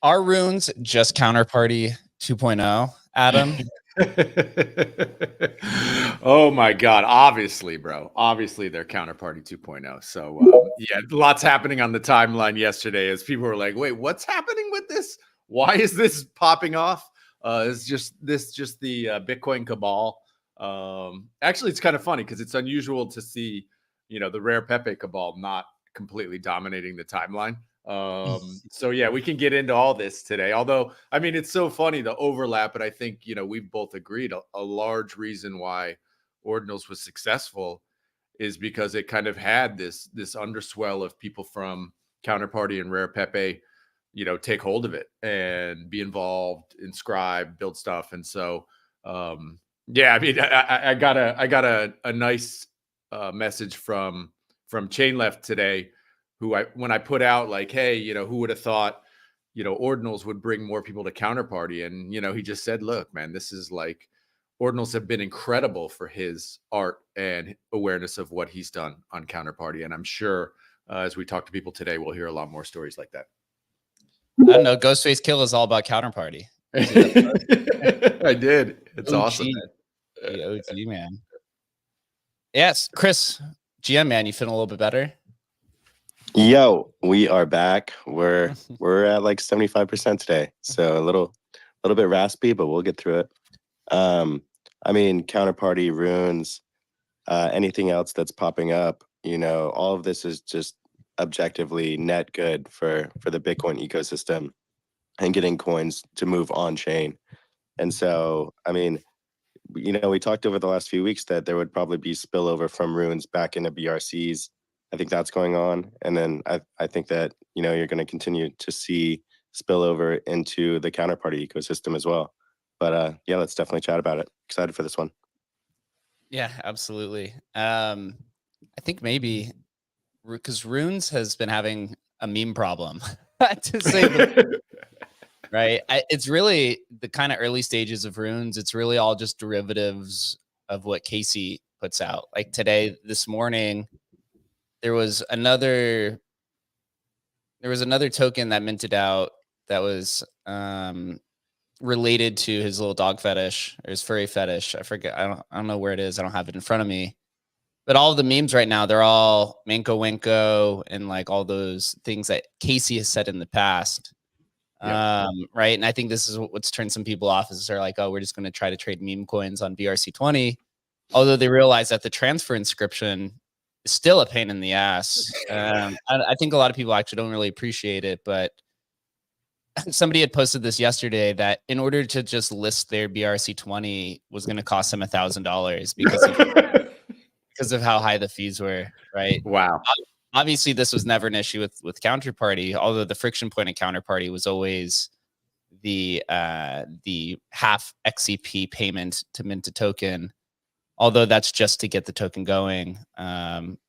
Are runes just Counterparty 2.0, Adam? Oh my God. Obviously, bro. Obviously, they're Counterparty 2.0. So, yeah, lots happening on the timeline yesterday as people were like, wait, what's happening with this? Why is this popping off? It's just the Bitcoin cabal. Actually, it's kind of funny because it's unusual to see, the rare Pepe cabal not completely dominating the timeline. So yeah, we can get into all this today. Although, I mean, it's so funny, the overlap, but I think, we've both agreed a large reason why Ordinals was successful is because it kind of had this underswell of people from Counterparty and Rare Pepe, take hold of it and be involved, inscribe, build stuff. And so, yeah, I mean, I got a nice message from Chain Left today, when I put out like, hey, who would have thought, Ordinals would bring more people to Counterparty? And, he just said, look, man, this is like, Ordinals have been incredible for his art and awareness of what he's done on Counterparty. And I'm sure as we talk to people today, we'll hear a lot more stories like that. I don't know. Ghostface Kill is all about Counterparty. I did. It's OG. Awesome. The OG, man. Yes, Chris, GM, man, you feeling a little bit better? Yo, we are back. We're at like 75% today, so a little bit raspy, but we'll get through it. I mean, Counterparty, runes, anything else that's popping up, all of this is just objectively net good for the Bitcoin ecosystem and getting coins to move on chain. And so, I mean, we talked over the last few weeks that there would probably be spillover from runes back into BRCs. I think that's going on. And then I think that, you're going to continue to see spillover into the Counterparty ecosystem as well. But yeah, let's definitely chat about it. Excited for this one. Yeah, absolutely. I think maybe because runes has been having a meme problem, to say the right. It's really the kind of early stages of runes. It's really all just derivatives of what Casey puts out. Like this morning, there was another token that minted out that was related to his little dog fetish or his furry fetish. I forget. I don't know where it is. I don't have it in front of me. But all of the memes right now, they're all Manko Wenko and like all those things that Casey has said in the past. Right. And I think this is what's turned some people off is they're like, oh, we're just going to try to trade meme coins on BRC20. Although they realize that the transfer inscription is still a pain in the ass. I think a lot of people actually don't really appreciate it, but somebody had posted this yesterday that in order to just list their BRC20 was going to cost them $1,000 because of how high the fees were. Right. Wow. Obviously, this was never an issue with Counterparty, although the friction point of Counterparty was always the half XCP payment to mint a token, although that's just to get the token going,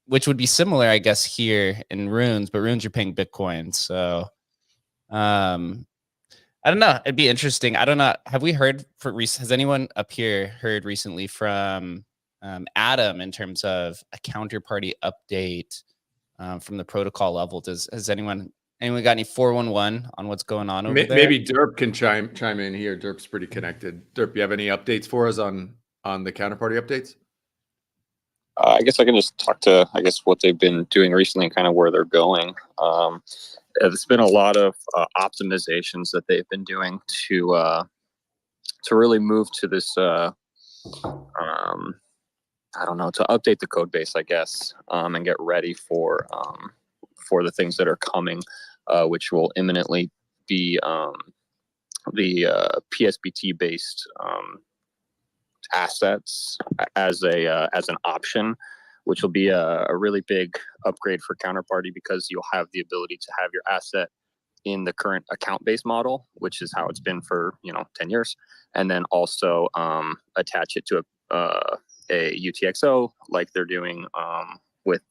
which would be similar, I guess, here in Runes, but Runes you're paying Bitcoin. So I don't know. It'd be interesting. I don't know. Have we heard has anyone up here heard recently from Adam in terms of a Counterparty update? From the protocol level, has anyone got any 411 on what's going on over there? Maybe Derp can chime in here. Derp's pretty connected. Derp, you have any updates for us on the Counterparty updates? I guess I can just talk to what they've been doing recently and kind of where they're going. There's been a lot of optimizations that they've been doing to really move to this. I don't know, to update the code base, I guess, and get ready for the things that are coming, which will imminently be the PSBT based assets as an option, which will be a really big upgrade for Counterparty because you'll have the ability to have your asset in the current account based model, which is how it's been for 10 years, and then also attach it to a UTXO like they're doing with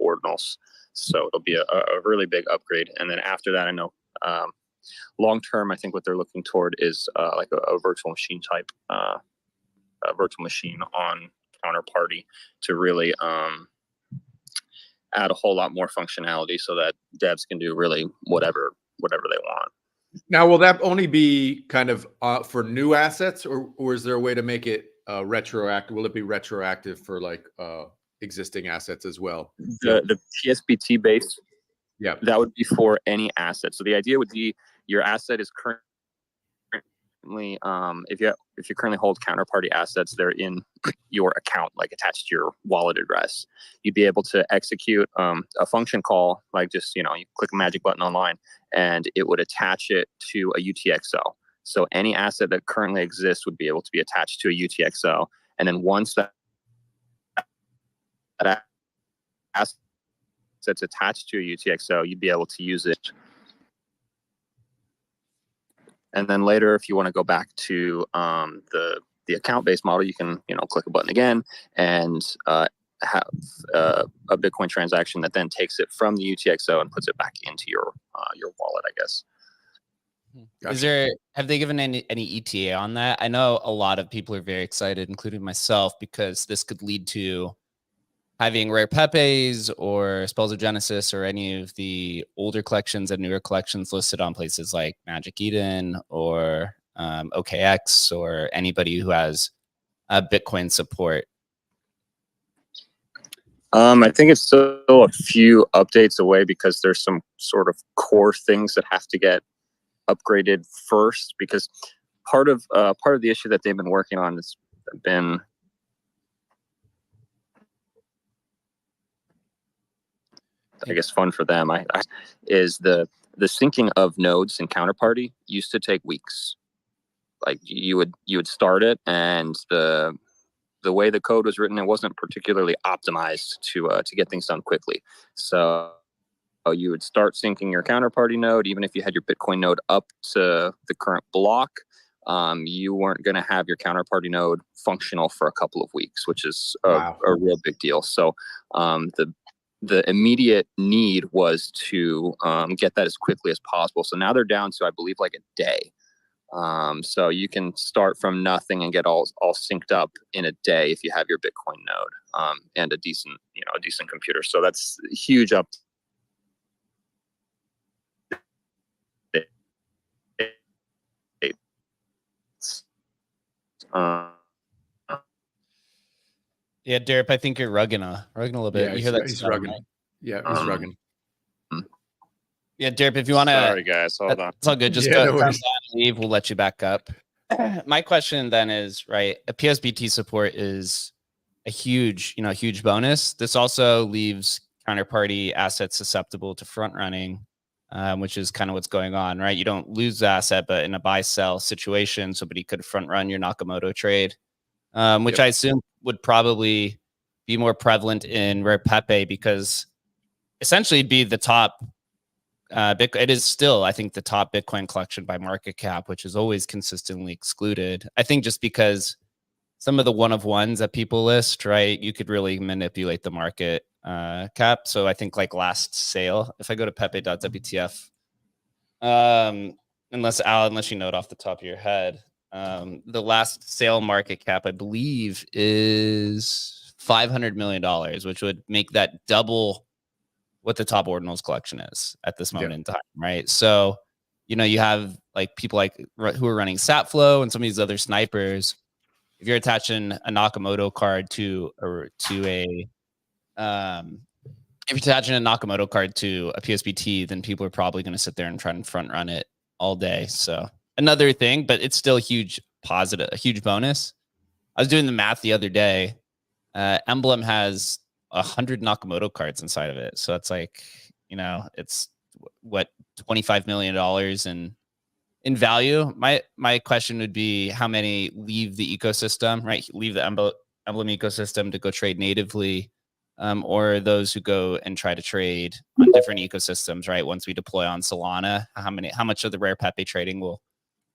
ordinals. So it'll be a really big upgrade. And then after that, I know long term, I think what they're looking toward is like a virtual machine type, a virtual machine on Counterparty to really add a whole lot more functionality so that devs can do really whatever they want. Now, will that only be kind of for new assets, or is there a way to make it retroactive? Will it be retroactive for like existing assets as well? The PSBT base, yeah, that would be for any asset. So the idea would be your asset is currently if you currently hold Counterparty assets, they're in your account, like attached to your wallet address. You'd be able to execute a function call, like just you click a magic button online, and it would attach it to a UTXO. So any asset that currently exists would be able to be attached to a UTXO, and then once that asset's attached to a UTXO, you'd be able to use it. And then later, if you want to go back to the account-based model, you can click a button again and have a Bitcoin transaction that then takes it from the UTXO and puts it back into your wallet, I guess. Gotcha. Have they given any ETA on that? I know a lot of people are very excited, including myself, because this could lead to having rare Pepes or Spells of Genesis or any of the older collections and newer collections listed on places like Magic Eden or OKX or anybody who has Bitcoin support. I think it's still a few updates away because there's some sort of core things that have to get upgraded first, because part of the issue that they've been working on has been I guess fun for them is the syncing of nodes in Counterparty used to take weeks. Like you would start it, and the way the code was written, it wasn't particularly optimized to get things done quickly. So you would start syncing your Counterparty node, even if you had your Bitcoin node up to the current block. You weren't going to have your Counterparty node functional for a couple of weeks, which is a real big deal. So the immediate need was to get that as quickly as possible. So now they're down to, I believe, like a day. So you can start from nothing and get all synced up in a day if you have your Bitcoin node and a decent computer. So that's a huge up. Yeah, Derp, I think you're rugging a little bit. Yeah, You hear that? he's sound, rugging. right? Yeah, he's rugging. Yeah, Derp, if you want to. Sorry, guys. Hold on. It's all good. Just Yeah, go no come worries. down and leave. We'll let you back up. My question then is, right, a PSBT support is a huge bonus. This also leaves counterparty assets susceptible to front running, which is kind of what's going on, right? You don't lose the asset, but in a buy sell situation, somebody could front run your Nakamoto trade, which I assume would probably be more prevalent in Rare Pepe because essentially it'd be the top. Bitcoin, it is still, I think, the top Bitcoin collection by market cap, which is always consistently excluded. I think just because some of the one of ones that people list, right, you could really manipulate the market cap. So I think like last sale, if I go to pepe.wtf, unless you know it off the top of your head, the last sale market cap, I believe, is $500 million, which would make that double what the top ordinals collection is at this moment in time, right? So, you have like people like who are running Satflow and some of these other snipers. If you're attaching a Nakamoto card to a PSBT, then people are probably going to sit there and try and front run it all day. So another thing, but it's still a huge positive, a huge bonus. I was doing the math the other day. Emblem has 100 Nakamoto cards inside of it. So it's like, it's what, $25 million in value. My question would be how many leave the ecosystem, right? Leave the Emblem ecosystem to go trade natively, or those who go and try to trade on different ecosystems, right? Once we deploy on Solana, how much of the Rare Pepe trading will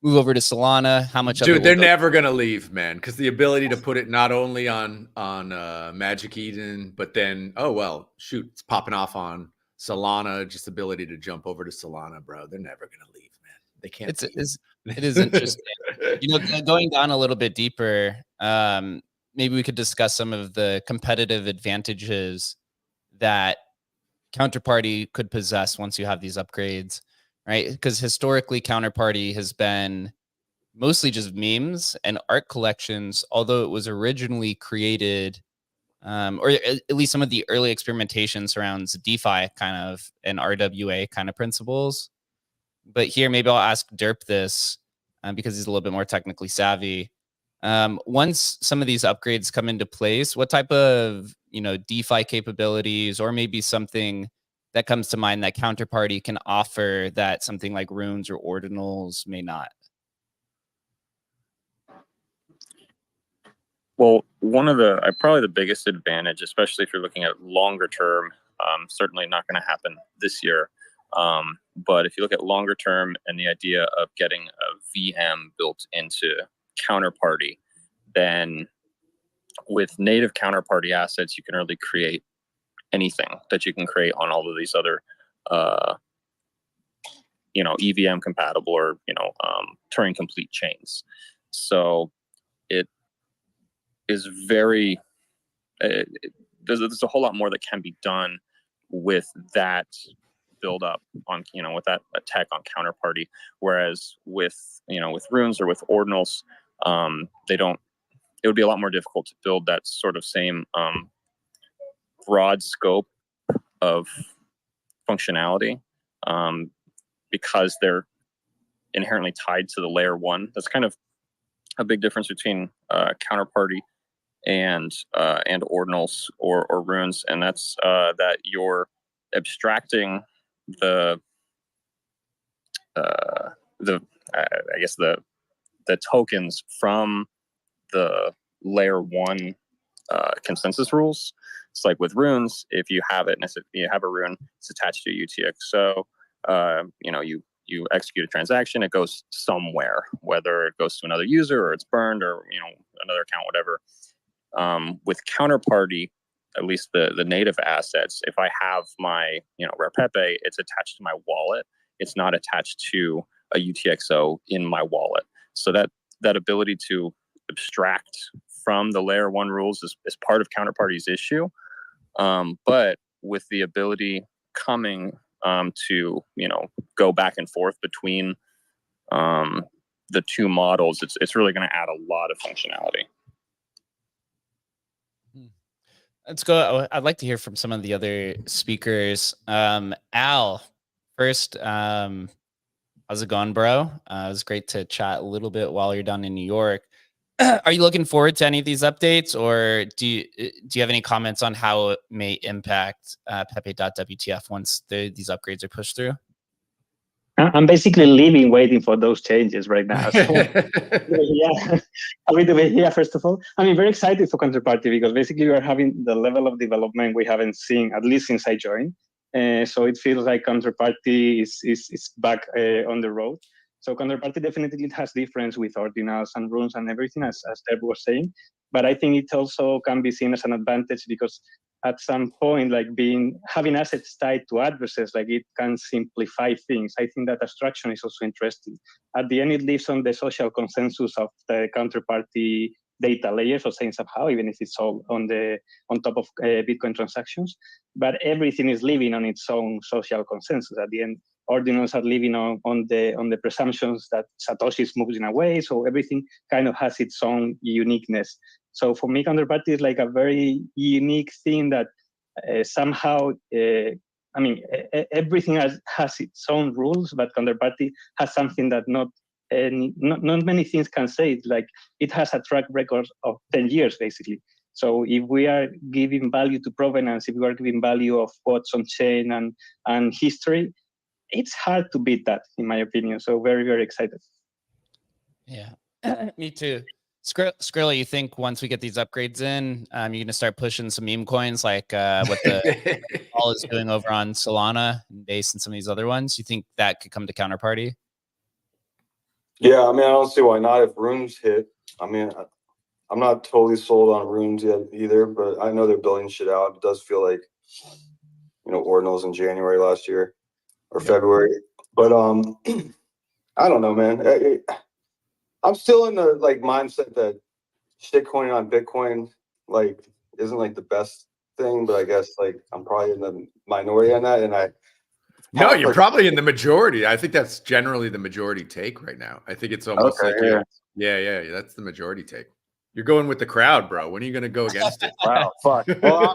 move over to Solana? How much? Dude, they're never gonna leave, man, because the ability to put it not only on Magic Eden, but then it's popping off on Solana. Just ability to jump over to Solana, bro. They're never gonna leave, man. They can't. It is interesting. Going down a little bit deeper, maybe we could discuss some of the competitive advantages that Counterparty could possess once you have these upgrades, right? Because historically, Counterparty has been mostly just memes and art collections, although it was originally created, or at least some of the early experimentation surrounds DeFi kind of and RWA kind of principles. But here, maybe I'll ask Derp this because he's a little bit more technically savvy. Once some of these upgrades come into place, what type of DeFi capabilities, or maybe something that comes to mind that Counterparty can offer that something like runes or ordinals may not? Well, probably the biggest advantage, especially if you're looking at longer term, certainly not going to happen this year. But if you look at longer term and the idea of getting a VM built into Counterparty, then with native Counterparty assets, you can really create anything that you can create on all of these other, EVM compatible or, Turing complete chains. So it is very, there's a whole lot more that can be done with that build up on, with that attack on Counterparty. Whereas with runes or with ordinals, it would be a lot more difficult to build that sort of same broad scope of functionality because they're inherently tied to the layer one. That's kind of a big difference between Counterparty and ordinals or runes, and that's that you're abstracting the tokens from the layer one consensus rules. It's like with runes, if you have it, and if you have a rune, it's attached to a UTXO. You execute a transaction, it goes somewhere, whether it goes to another user or it's burned or another account, whatever. With Counterparty, at least the native assets, if I have my Rare Pepe, it's attached to my wallet. It's not attached to a UTXO in my wallet. So that ability to abstract from the layer one rules is part of Counterparty's issue. But with the ability coming to go back and forth between the two models, it's really going to add a lot of functionality. Let's go. I'd like to hear from some of the other speakers. Al, first, how's it going, bro? It was great to chat a little bit while you're down in New York. Are you looking forward to any of these updates, or do you have any comments on how it may impact Pepe.WTF once these upgrades are pushed through? I'm basically living, waiting for those changes right now. So, yeah, a little bit here, first of all. I mean, very excited for Counterparty because basically we are having the level of development we haven't seen, at least since I joined. So it feels like Counterparty is back on the road. So Counterparty definitely has difference with ordinals and runes and everything, as Deb was saying. But I think it also can be seen as an advantage because at some point, like having assets tied to addresses, like it can simplify things. I think that abstraction is also interesting. At the end, it lives on the social consensus of the Counterparty data layer, so saying somehow, even if it's all on top of Bitcoin transactions. But everything is living on its own social consensus. At the end, ordinals are living on the presumptions that Satoshi is moving away. So everything kind of has its own uniqueness. So for me, Counterparty is like a very unique thing that somehow, I mean, everything has its own rules, but Counterparty has something that not many things can say. It's like it has a track record of 10 years, basically. So if we are giving value to provenance, if we are giving value of what's on chain and history, it's hard to beat that, in my opinion. So very, very excited. Yeah, me too. Skrilla, you think once we get these upgrades in, you're going to start pushing some meme coins like what the all is doing over on Solana and Base and some of these other ones? You think that could come to Counterparty? Yeah, I mean, I don't see why not if runes hit. I mean, I'm not totally sold on runes yet either, but I know they're building shit out. It does feel like, ordinals in January last year or February. But I don't know, man. I'm still in the mindset that shitcoin on Bitcoin isn't the best thing, but I guess I'm probably in the minority on that, and No, you're probably in the majority. I think that's generally the majority take right now. I think it's almost yeah, that's the majority take. You're going with the crowd, bro. When are you going to go against it? Wow, fuck. Well,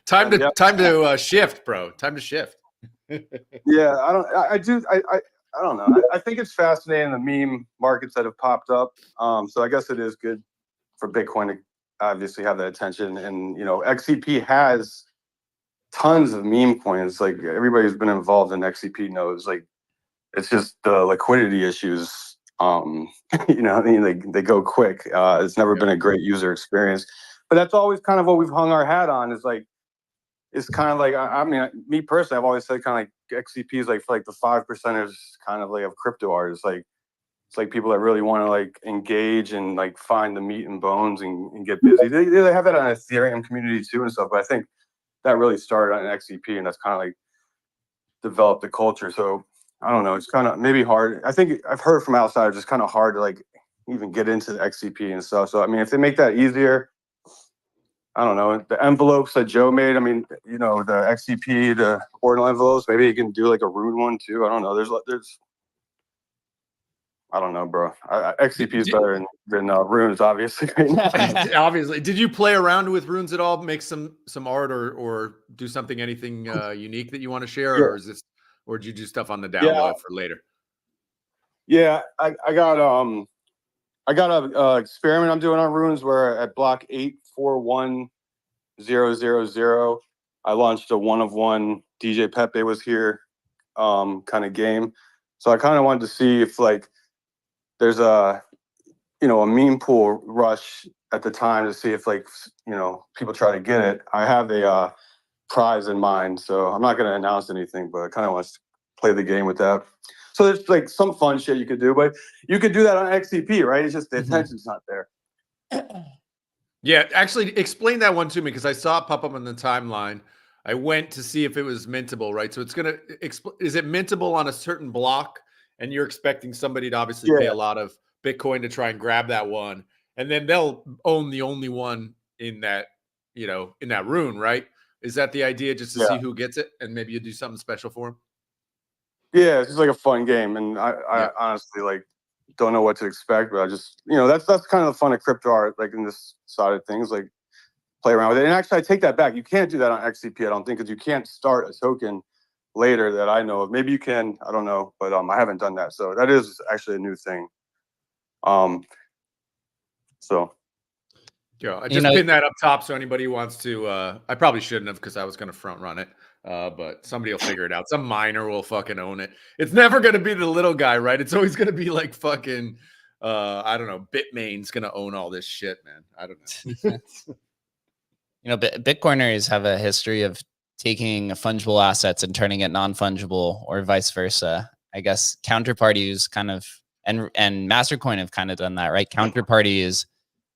time to shift, bro. Time to shift. Yeah, I don't know. I think it's fascinating, the meme markets that have popped up. So I guess it is good for Bitcoin to obviously have that attention. And, XCP has tons of meme coins. Like everybody who's been involved in XCP knows, it's just the liquidity issues. They go quick. It's never been a great user experience. But that's always kind of what we've hung our hat on is it's kind of I mean, me personally, I've always said kind of XCP is for the 5%ers kind of of crypto art. It's like people that really want to engage and find the meat and bones and get busy. They have that on Ethereum community too and stuff. But I think that really started on XCP, and that's kind of developed the culture. So I don't know. It's kind of maybe hard. I think I've heard from outsiders it's kind of hard to even get into the XCP and stuff. So I mean, if they make that easier. I don't know, the envelopes that Joe made. I mean, the XCP, the ordinal envelopes. Maybe you can do a rune one too. I don't know. There's. I don't know, bro. XCP is better than runes, obviously. Obviously, did you play around with runes at all? Make some art or do anything unique that you want to share, or did you do stuff on the down low for later? Yeah, I got a experiment I'm doing on runes where at block 841000 I launched a 1-of-1 DJ Pepe was here kind of game. So I kind of wanted to see if there's a meme pool rush at the time to see if people try to get it. I have a prize in mind, so I'm not going to announce anything, but I kind of want to play the game with that. So there's some fun shit you could do, but you could do that on XCP, right? It's just the attention's not there. Yeah, actually, explain that one to me because I saw it pop up on the timeline. I went to see if it was mintable, right? So it's gonna is it mintable on a certain block, and you're expecting somebody to obviously pay a lot of Bitcoin to try and grab that one, and then they'll own the only one in that in that rune, right? Is that the idea, just to see who gets it, and maybe you do something special for them? Yeah, it's just a fun game, and I honestly don't know what to expect, but I just that's kind of the fun of crypto art, in this side of things. play around with it. And actually, I take that back. You can't do that on XCP, I don't think, because you can't start a token later that I know of. Maybe you can, I don't know, but I haven't done that. So that is actually a new thing. So yeah, I just pinned that up top so anybody who wants to. I probably shouldn't have because I was going to front run it, but somebody will figure it out. Some miner will fucking own it. It's never going to be the little guy, right? It's always going to be like fucking, I don't know, Bitmain's going to own all this shit, man. I don't know. You know, Bitcoiners have a history of taking fungible assets and turning it non-fungible, or vice versa. I guess Counterparty is kind of, and Mastercoin have kind of done that, right? Counterparty is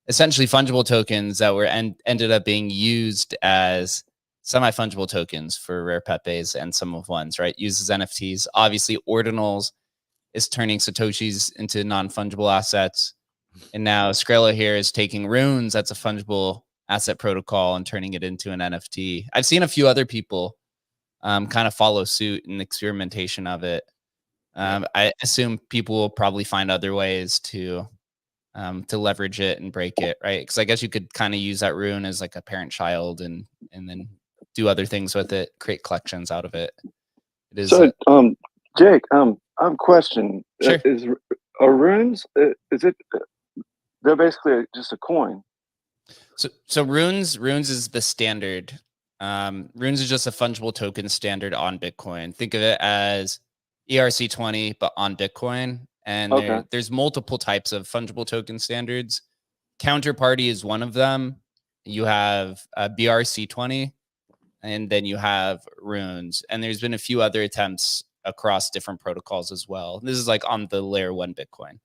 essentially fungible tokens that were ended up being used as semi-fungible tokens for rare Pepes and some of ones, right? Uses NFTs. Obviously, Ordinals is turning Satoshis into non-fungible assets. And now Skrilla here is taking runes, that's a fungible asset protocol, and turning it into an NFT. I've seen a few other people kind of follow suit in experimentation of it. I assume people will probably find other ways to leverage it and break it, right? Because I guess you could kind of use that rune as like a parent-child, and then do other things with it, create collections out of it. It is so, Jake, I have a question. Sure. Are runes? Is it? They're basically just a coin. So runes is the standard. Runes is just a fungible token standard on Bitcoin. Think of it as ERC20, but on Bitcoin. And there's multiple types of fungible token standards. Counterparty is one of them. You have BRC20, and then you have runes. And there's been a few other attempts across different protocols as well. This is like on the layer 1 Bitcoin.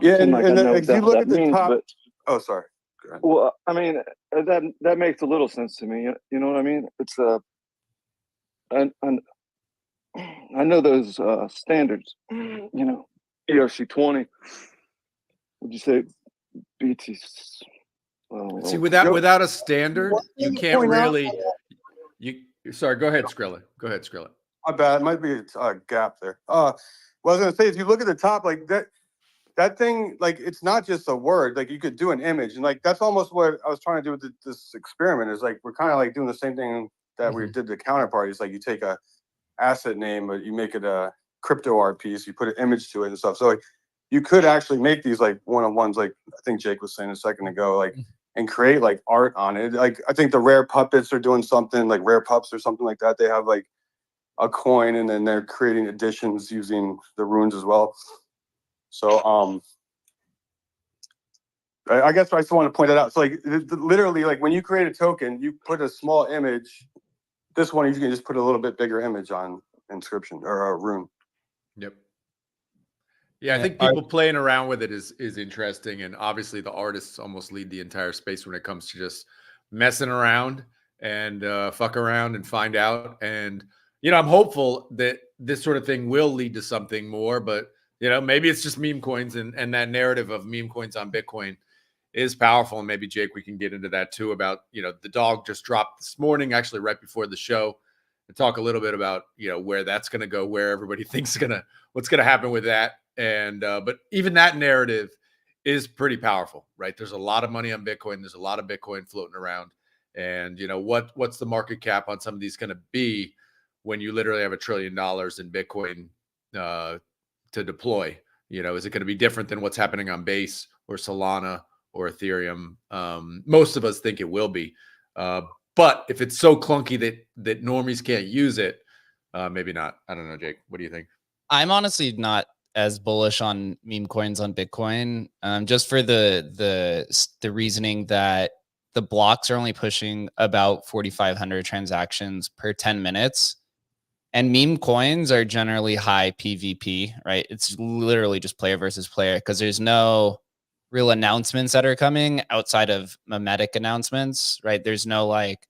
Yeah, and if you look at the top. Oh, sorry. Well, I mean, that makes a little sense to me. You know what I mean? It's I know those standards. You know, ERC20. Would you say BT? See, without a standard, you can't really. Sorry, go ahead, Skrilla. Go ahead, Skrilla. My bad. It might be a gap there. Well, I was gonna say, if you look at the top, like that thing, like, it's not just a word. Like, you could do an image, and like that's almost what I was trying to do with this experiment. Is like we're kind of like doing the same thing that we did the Counterparty. It's like you take a asset name, but you make it a crypto art piece. You put an image to it and stuff. So like you could actually make these like one-on-ones, like I think Jake was saying a second ago, like, and create like art on it. Like I think the Rare Puppets are doing something, like Rare Pups or something like that. They have like a coin, and then they're creating editions using the runes as well. So I guess I just want to point that out. So like literally, like when you create a token, you put a small image. This one, you can just put a little bit bigger image on inscription or a rune. Yep. Yeah, I think people playing around with it is interesting, and obviously the artists almost lead the entire space when it comes to just messing around and fuck around and find out. And I'm hopeful that this sort of thing will lead to something more, but maybe it's just meme coins, and that narrative of meme coins on Bitcoin is powerful. And maybe, Jake, we can get into that too about, the dog just dropped this morning, actually right before the show, and talk a little bit about, where that's going to go, where everybody thinks what's going to happen with that. And, but even that narrative is pretty powerful, right? There's a lot of money on Bitcoin. There's a lot of Bitcoin floating around. And, what's the market cap on some of these going to be when you literally have $1 trillion in Bitcoin, to deploy? Is it going to be different than what's happening on Base or Solana or Ethereum? Most of us think it will be, but if it's so clunky that normies can't use it, maybe not. I don't know, Jake. What do you think? I'm honestly not as bullish on meme coins on Bitcoin, just for the reasoning that the blocks are only pushing about 4,500 transactions per 10 minutes. And meme coins are generally high PvP, right? It's literally just player versus player, because there's no real announcements that are coming outside of memetic announcements, right? There's no like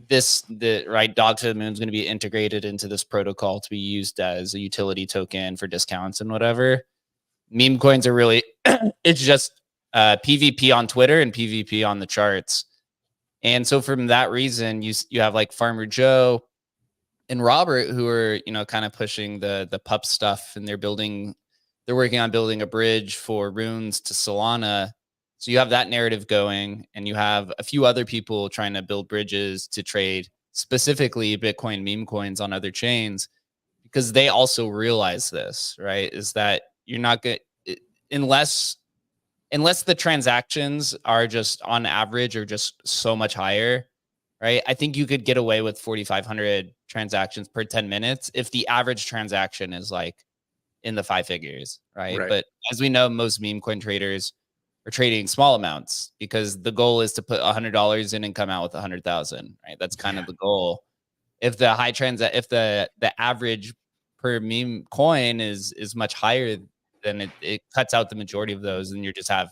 Dog to the Moon is going to be integrated into this protocol to be used as a utility token for discounts and whatever. Meme coins are really, it's just PvP on Twitter and PvP on the charts. And so from that reason, you have like Farmer Joe and Robert, who are, kind of pushing the pup stuff, and they're working on building a bridge for runes to Solana. So you have that narrative going, and you have a few other people trying to build bridges to trade specifically Bitcoin meme coins on other chains, because they also realize this, right? Is that you're not good unless the transactions are just on average or just so much higher, right? I think you could get away with 4,500 transactions per 10 minutes if the average transaction is like in the 5 figures, right? But as we know, most meme coin traders are trading small amounts because the goal is to put $100 in and come out with 100,000, right? That's kind of the goal. If the if the average per meme coin is much higher, then it cuts out the majority of those, and you just have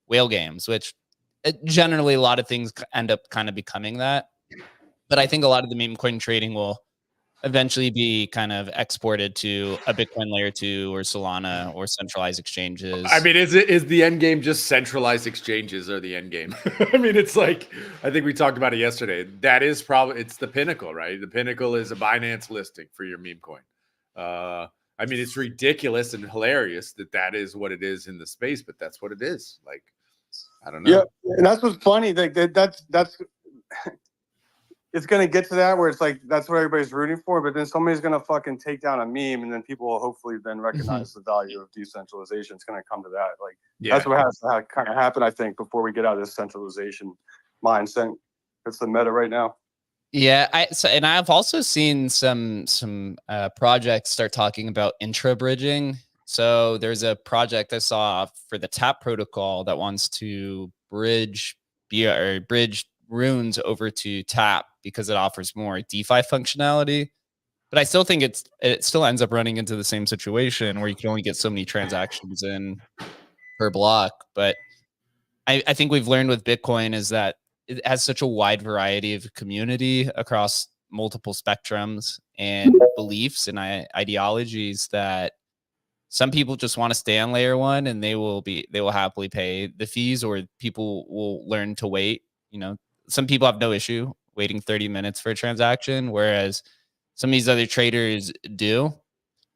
whale games, which generally a lot of things end up kind of becoming that. But I think a lot of the meme coin trading will eventually be kind of exported to a Bitcoin layer 2 or Solana or centralized exchanges. I mean, is the end game just centralized exchanges or the end game? I mean, it's like, I think we talked about it yesterday. That is probably, it's the pinnacle, right? The pinnacle is a Binance listing for your meme coin. I mean, it's ridiculous and hilarious that is what it is in the space, but that's what it is. Like, I don't know. Yeah, and that's what's funny. Like that's it's gonna get to that where it's like that's what everybody's rooting for, but then somebody's gonna fucking take down a meme, and then people will hopefully then recognize the value of decentralization. It's gonna come to that. Like that's what has to kind of happen, I think, before we get out of this centralization mindset. It's the meta right now. Yeah, and I've also seen some projects start talking about intra bridging. So there's a project I saw for the TAP protocol that wants to bridge runes over to TAP because it offers more DeFi functionality. But I still think it still ends up running into the same situation where you can only get so many transactions in per block. But I think we've learned with Bitcoin is that it has such a wide variety of community across multiple spectrums and beliefs and ideologies that some people just want to stay on layer 1 and they will happily pay the fees, or people will learn to wait. You know, some people have no issue waiting 30 minutes for a transaction, whereas some of these other traders do.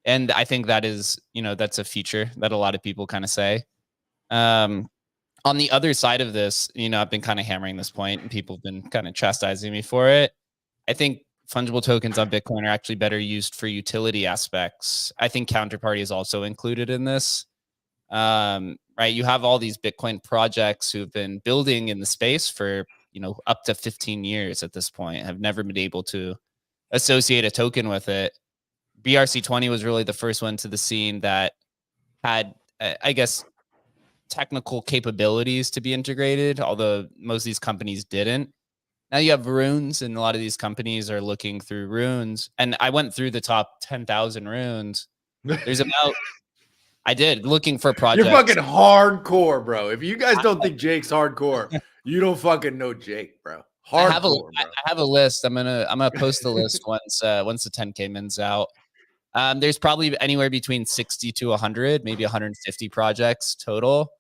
And I think that is, that's a feature that a lot of people kind of say. On the other side of this, I've been kind of hammering this point and people have been kind of chastising me for it. I think fungible tokens on Bitcoin are actually better used for utility aspects. I think Counterparty is also included in this. Right? You have all these Bitcoin projects who've been building in the space for, up to 15 years at this point, have never been able to associate a token with it. BRC20 was really the first one to the scene that had, I guess, technical capabilities to be integrated, although most of these companies didn't. Now you have runes, and a lot of these companies are looking through runes. And I went through the top 10,000 runes. There's about, I did, looking for projects. You're fucking hardcore, bro. If you guys don't think Jake's hardcore, you don't fucking know Jake, bro. Hardcore, I have a list. I'm gonna post the list once the 10K min's out. There's probably anywhere between 60 to 100, maybe 150 projects total.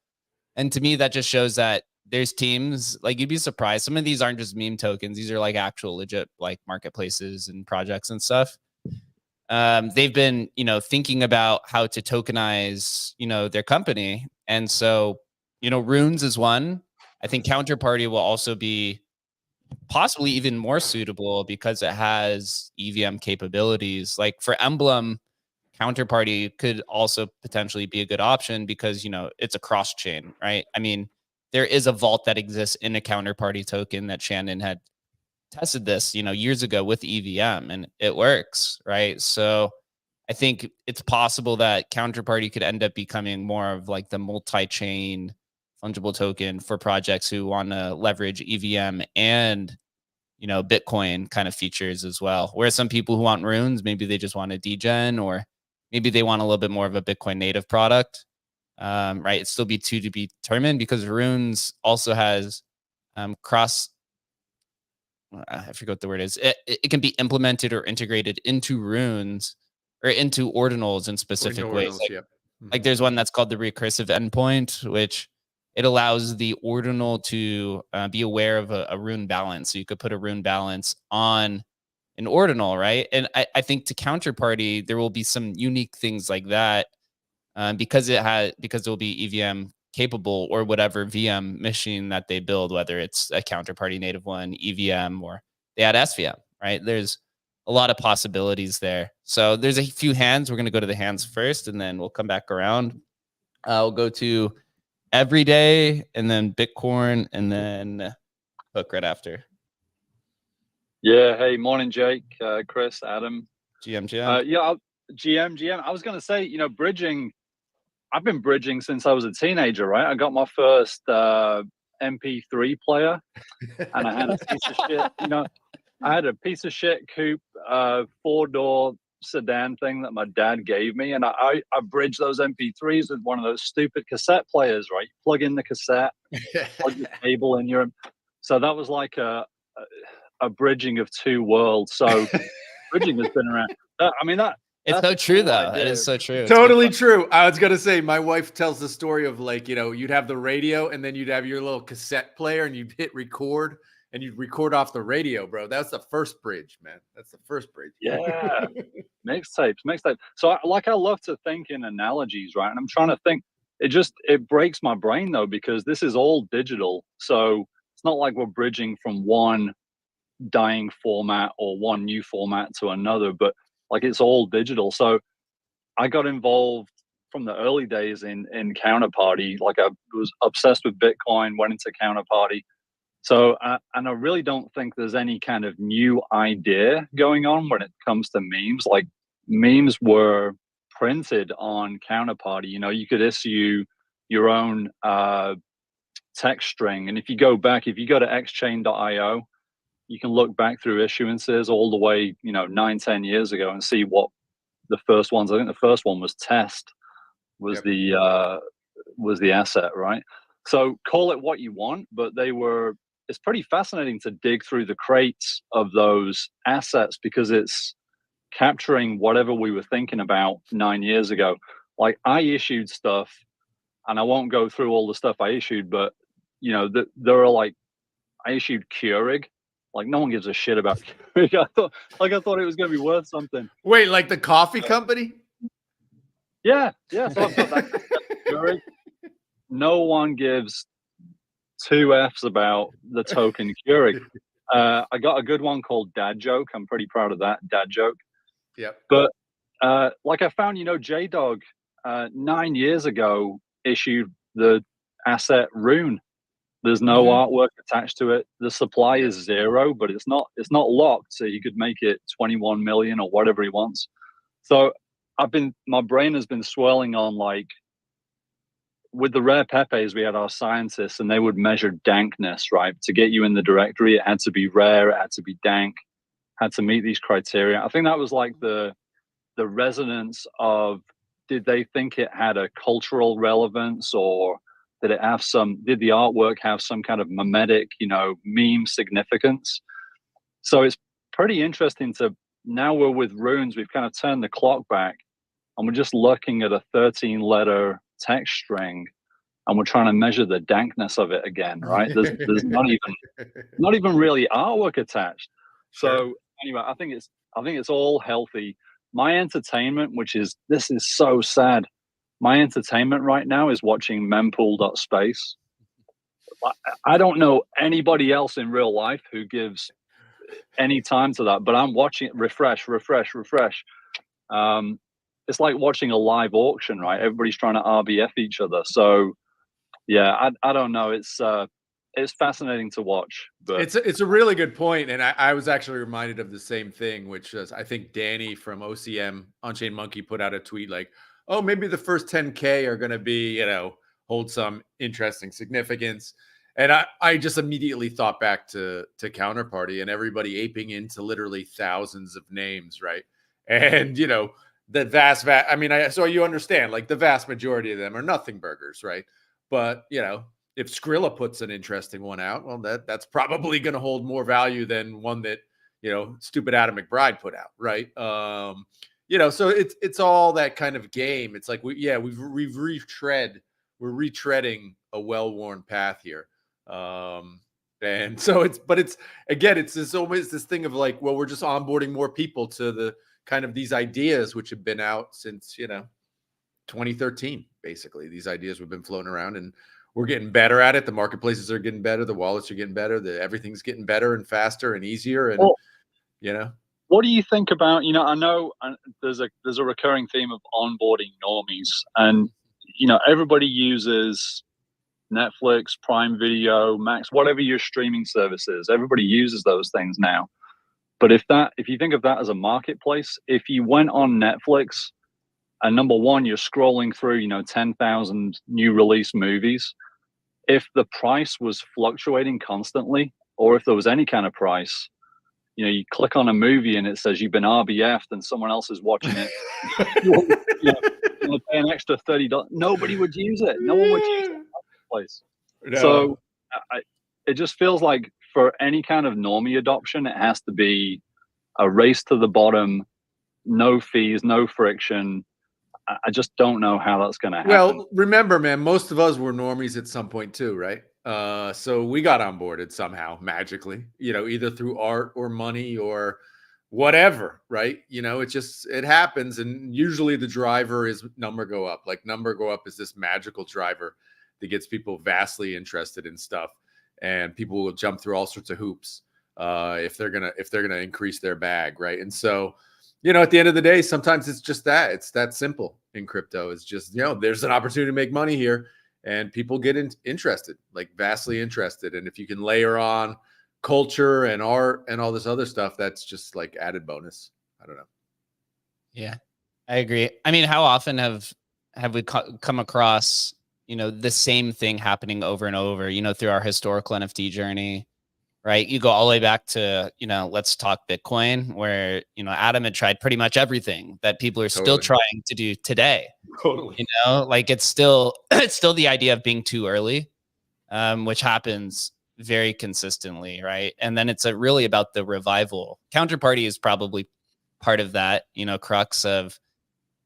And to me, that just shows that there's teams, like, you'd be surprised. Some of these aren't just meme tokens. These are like actual legit like marketplaces and projects and stuff. They've been, thinking about how to tokenize, their company. And so, runes is one. I think Counterparty will also be possibly even more suitable because it has EVM capabilities. Like for Emblem, Counterparty could also potentially be a good option because, it's a cross chain, right? I mean, there is a vault that exists in a Counterparty token that Shannon had tested this, years ago with EVM, and it works, right? So I think it's possible that Counterparty could end up becoming more of like the multi-chain fungible token for projects who want to leverage EVM and, Bitcoin kind of features as well. Whereas some people who want runes, maybe they just want a degen, or maybe they want a little bit more of a Bitcoin native product, right? It'd still be to be determined because runes also has cross, I forget what the word is. It can be implemented or integrated into runes or into ordinals in specific ways. Like there's one that's called the recursive endpoint, which it allows the ordinal to be aware of a rune balance. So you could put a rune balance on an ordinal, right? And I think to Counterparty, there will be some unique things like that because there will be EVM capable, or whatever VM machine that they build, whether it's a Counterparty native one, EVM, or they add SVM, right? There's a lot of possibilities there. So there's a few hands. We're going to go to the hands first, and then we'll come back around. We'll go to Everyday, and then Bitcoin, and then Hook right after. Yeah. Hey, morning, Jake, Chris, Adam. GM. GM. I was going to say, bridging. I've been bridging since I was a teenager, right? I got my first MP3 player, and I had a piece of shit. I had a piece of shit coupe 4-door sedan thing that my dad gave me, and I bridged those MP3s with one of those stupid cassette players, right? You plug in the cassette, plug the cable in your. So that was like a bridging of two worlds. So bridging has been around. It's so true, though. It is so true. Totally true. I was gonna say, my wife tells the story of like, you'd have the radio, and then you'd have your little cassette player, and you'd hit record, and you'd record off the radio, bro. That's the first bridge, man. That's the first bridge. Yeah, mixtapes. So I love to think in analogies, right? And I'm trying to think. It breaks my brain though, because this is all digital. So it's not like we're bridging from one dying format or one new format to another, but like it's all digital. So I got involved from the early days in Counterparty. Like I was obsessed with Bitcoin, went into Counterparty. So, and I really don't think there's any kind of new idea going on when it comes to memes. Like memes were printed on Counterparty. You could issue your own text string. And if you go to xchain.io, you can look back through issuances all the way, 9-10 years ago, and see what the first ones. I think the first one was Test, was the asset, right? So call it what you want, but it's pretty fascinating to dig through the crates of those assets, because it's capturing whatever we were thinking about 9 years ago. Like I issued stuff, and I won't go through all the stuff I issued, but there are like, I issued Keurig. Like no one gives a shit about Keurig. I thought it was going to be worth something. Wait, like the coffee company? Yeah. So I've got that Keurig. No one gives two F's about the token Keurig. I got a good one called Dad Joke. I'm pretty proud of that, Dad Joke. Yep. But like I found, JDog 9 years ago issued the asset Rune. There's no artwork attached to it. The supply is 0, but it's not locked, so he could make it 21 million or whatever he wants. So my brain has been swirling on, like, with the rare Pepes, we had our scientists, and they would measure dankness, right? To get you in the directory, it had to be rare, it had to be dank, had to meet these criteria. I think that was like the resonance of, did they think it had a cultural relevance, or did the artwork have some kind of mimetic, meme significance? So it's pretty interesting now we're with Runes, we've kind of turned the clock back, and we're just looking at a 13-letter text string, and we're trying to measure the dankness of it again, right? There's not even really artwork attached. So anyway, I think it's all healthy. My entertainment, this is so sad. My entertainment right now is watching mempool.space. I don't know anybody else in real life who gives any time to that, but I'm watching it refresh. It's like watching a live auction, right? Everybody's trying to RBF each other. So yeah, I don't know. It's fascinating to watch. But it's a really good point. And I was actually reminded of the same thing, which is, I think Danny from OCM, On-Chain Monkey, put out a tweet like, oh, maybe the first 10K are going to be, hold some interesting significance. And I just immediately thought back to Counterparty and everybody aping into literally thousands of names, right? And, the so you understand, like the vast majority of them are nothing burgers, right? But, if Skrilla puts an interesting one out, well, that's probably going to hold more value than one that, stupid Adam McBride put out, right? So it's all that kind of game. It's like we're retreading a well-worn path here. And so it's almost this thing of like, well, we're just onboarding more people to the kind of these ideas which have been out since 2013, basically. These ideas have been floating around, and we're getting better at it. The marketplaces are getting better. The wallets are getting better. Everything's getting better and faster and easier. And, Well, what do you think about, I know there's a recurring theme of onboarding normies, and, everybody uses Netflix, Prime Video, Max, whatever your streaming service is. Everybody uses those things now. But if you think of that as a marketplace, if you went on Netflix and number one, you're scrolling through, 10,000 new release movies, if the price was fluctuating constantly, or if there was any kind of price, you click on a movie and it says you've been RBF'd and someone else is watching it, you pay an extra $30. Nobody would use it. No one would use it. Place. No. So it just feels like for any kind of normie adoption, it has to be a race to the bottom, no fees, no friction. I just don't know how that's going to happen. Well, remember, man, most of us were normies at some point too, right? So we got onboarded somehow magically, either through art or money or whatever, right? It happens. And usually the driver is number go up. Like number go up is this magical driver that gets people vastly interested in stuff, and people will jump through all sorts of hoops if they're gonna increase their bag, right? And so, at the end of the day, sometimes it's just that. It's that simple in crypto. It's just, there's an opportunity to make money here, and people get interested, like vastly interested. And if you can layer on culture and art and all this other stuff, that's just like added bonus. I don't know. Yeah, I agree. I mean, how often have we come across the same thing happening over and over, through our historical NFT journey, right? You go all the way back to, let's talk Bitcoin, where, Adam had tried pretty much everything that people are still trying to do today. Totally. Like it's still the idea of being too early, which happens very consistently, right? And then it's really about the revival. Counterparty is probably part of that, crux of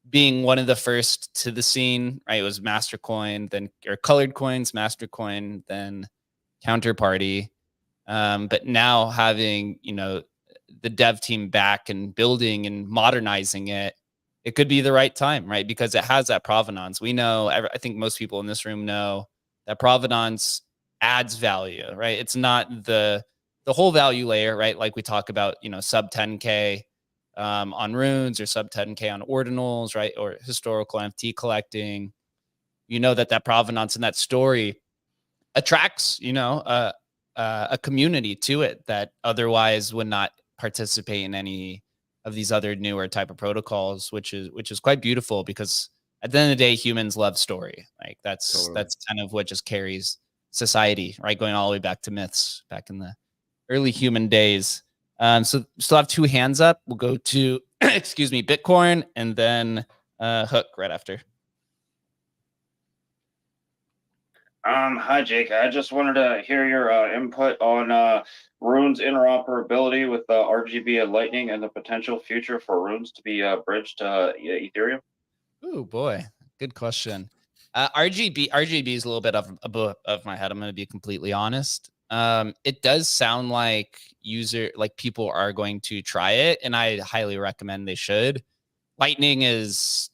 being one of the first to the scene, right? It was Mastercoin, then or Colored Coins, Mastercoin, then Counterparty. But now having, the dev team back and building and modernizing it, it could be the right time, right? Because it has that provenance. We know, I think most people in this room know that provenance adds value, right? It's not the whole value layer, right? Like we talk about, sub 10K on runes or sub 10K on ordinals, right? Or historical NFT collecting. That provenance and that story attracts, a community to it that otherwise would not participate in any of these other newer type of protocols, which is quite beautiful, because at the end of the day, humans love story. Like that's kind of what just carries society, right? Going all the way back to myths back in the early human days. So still have two hands up. We'll go to, Bitcoin, and then Hook right after. Hi, Jake. I just wanted to hear your input on Rune's interoperability with RGB and Lightning, and the potential future for Runes to be bridged to Ethereum. Oh boy, good question. RGB is a little bit of my head. I'm going to be completely honest. It does sound like people are going to try it, and I highly recommend they should. Lightning is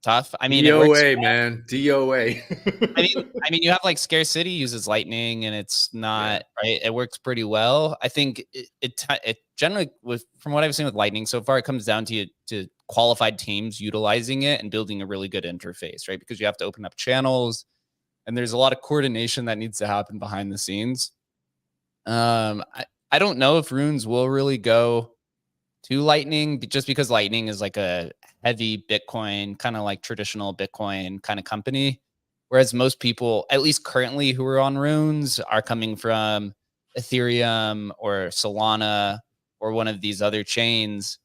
tough. I mean, DOA, man, DOA. I mean, you have like Scarcity uses Lightning, and it's not right. It works pretty well. I think it generally, from what I've seen with Lightning so far, it comes down to qualified teams utilizing it and building a really good interface, right? Because you have to open up channels, and there's a lot of coordination that needs to happen behind the scenes. I don't know if Runes will really go to Lightning, just because Lightning is like a heavy Bitcoin, kind of like traditional Bitcoin kind of company. Whereas most people, at least currently who are on Runes, are coming from Ethereum or Solana or one of these other chains.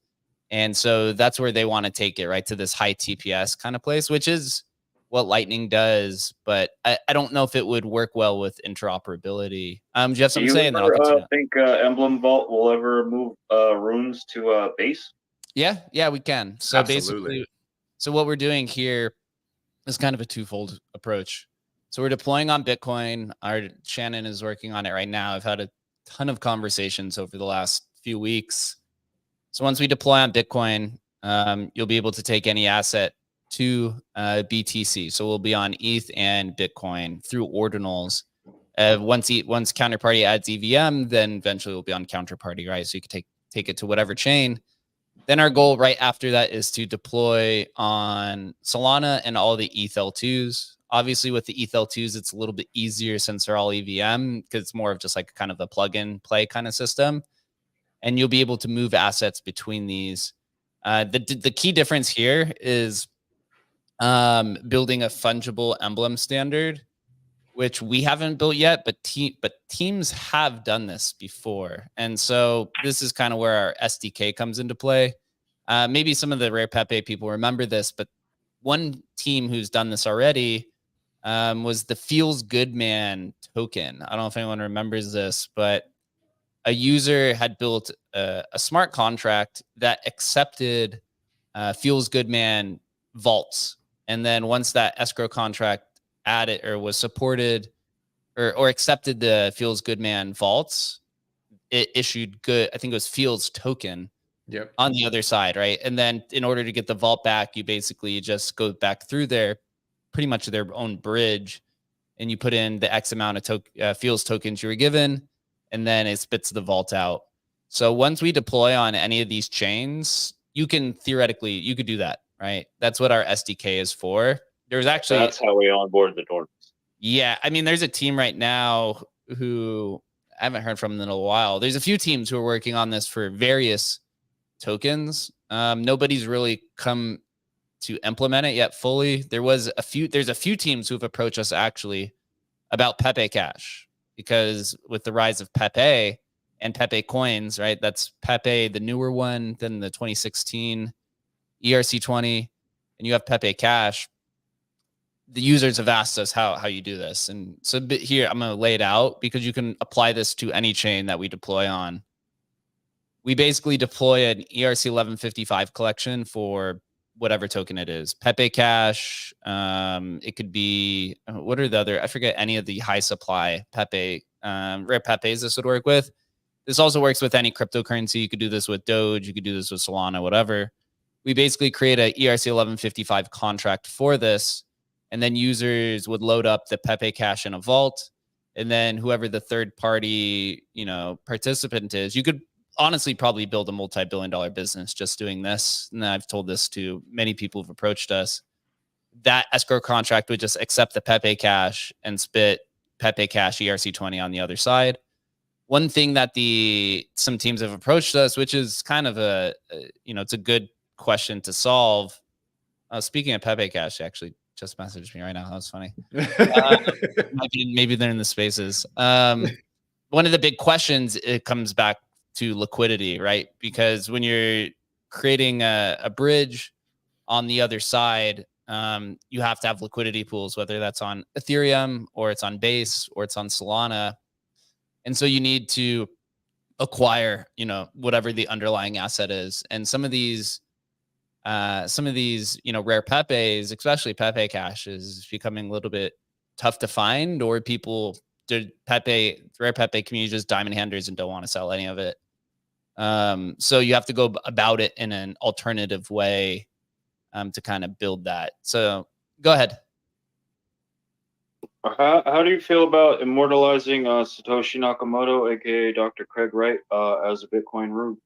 And so that's where they want to take it, right? To this high TPS kind of place, which is what Lightning does. But I don't know if it would work well with interoperability. Do you have something to say? And then I'll continue. Think Emblem Vault will ever move Runes to Base? Yeah, we can. So Absolutely. basically, what we're doing here is kind of a twofold approach. So we're deploying on Bitcoin. Shannon is working on it right now. I've had a ton of conversations over the last few weeks. So once we deploy on Bitcoin, you'll be able to take any asset to BTC. So we'll be on ETH and Bitcoin through ordinals. Once Counterparty adds EVM, then eventually we'll be on Counterparty, right? So you can take it to whatever chain. Then our goal right after that is to deploy on Solana and all the ETH L2s. Obviously, with the ETH L2s, it's a little bit easier since they're all EVM because it's more of just like kind of a plug-in play kind of system. And you'll be able to move assets between these. The key difference here is building a fungible emblem standard, which we haven't built yet, but teams have done this before. And so this is kind of where our SDK comes into play. Maybe some of the Rare Pepe people remember this, but one team who's done this already was the Feels Good Man token. I don't know if anyone remembers this, but a user had built a smart contract that accepted Feels Good Man vaults. And then once that escrow contract added or was supported or accepted the Feels Good Man vaults, it issued good, I think it was Feels token on the other side, right? And then in order to get the vault back, you basically just go back through pretty much their own bridge, and you put in the X amount of Feels tokens you were given, and then it spits the vault out. So once we deploy on any of these chains, you could do that, right? That's what our SDK is for. There's actually, that's how we onboard the dorms. Yeah, I mean, there's a team right now who I haven't heard from in a while. There's a few teams who are working on this for various tokens. Nobody's really come to implement it yet fully. There's a few teams who have approached us actually about Pepe Cash, because with the rise of Pepe and Pepe coins, right? That's Pepe, the newer one, then the 2016 ERC20, and you have Pepe Cash. The users have asked us how you do this. And so here, I'm going to lay it out because you can apply this to any chain that we deploy on. We basically deploy an ERC 1155 collection for whatever token it is. Pepe Cash. It could be, what are the other, I forget any of the high supply Pepe, rare Pepes this would work with. This also works with any cryptocurrency. You could do this with Doge. You could do this with Solana, whatever. We basically create a ERC 1155 contract for this. And then users would load up the Pepe Cash in a vault. And then whoever the third party, participant is, you could honestly probably build a multi-billion-dollar business just doing this. And I've told this to many people who've approached us. That escrow contract would just accept the Pepe Cash and spit Pepe Cash ERC20 on the other side. One thing that some teams have approached us, which is kind of it's a good question to solve. Speaking of Pepe Cash, actually just messaged me right now. That was funny. Maybe they're in the spaces. One of the big questions, it comes back to liquidity, right? Because when you're creating a bridge on the other side, you have to have liquidity pools, whether that's on Ethereum or it's on Base or it's on Solana. And so you need to acquire, whatever the underlying asset is. And some of these, rare Pepes, especially Pepe Cash, is becoming a little bit tough to find, or rare Pepe community just diamond handers and don't want to sell any of it. So you have to go about it in an alternative way to kind of build that. So go ahead. How do you feel about immortalizing Satoshi Nakamoto, aka Dr. Craig Wright, as a Bitcoin rune?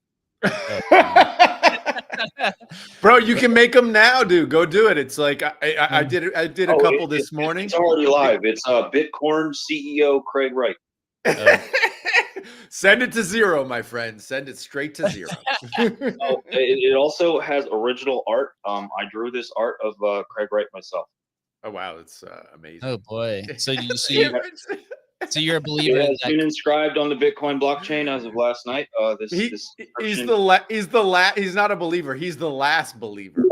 Bro, you can make them now, dude. Go do it. It's like I did a couple this morning. It's already live. It's Bitcoin CEO Craig Wright. Send it to zero, my friend. Send it straight to zero. It also has original art. I drew this art of Craig Wright myself. Oh wow, it's amazing. Oh boy. So you're a believer. It has been inscribed on the Bitcoin blockchain as of last night. He's not a believer. He's the last believer.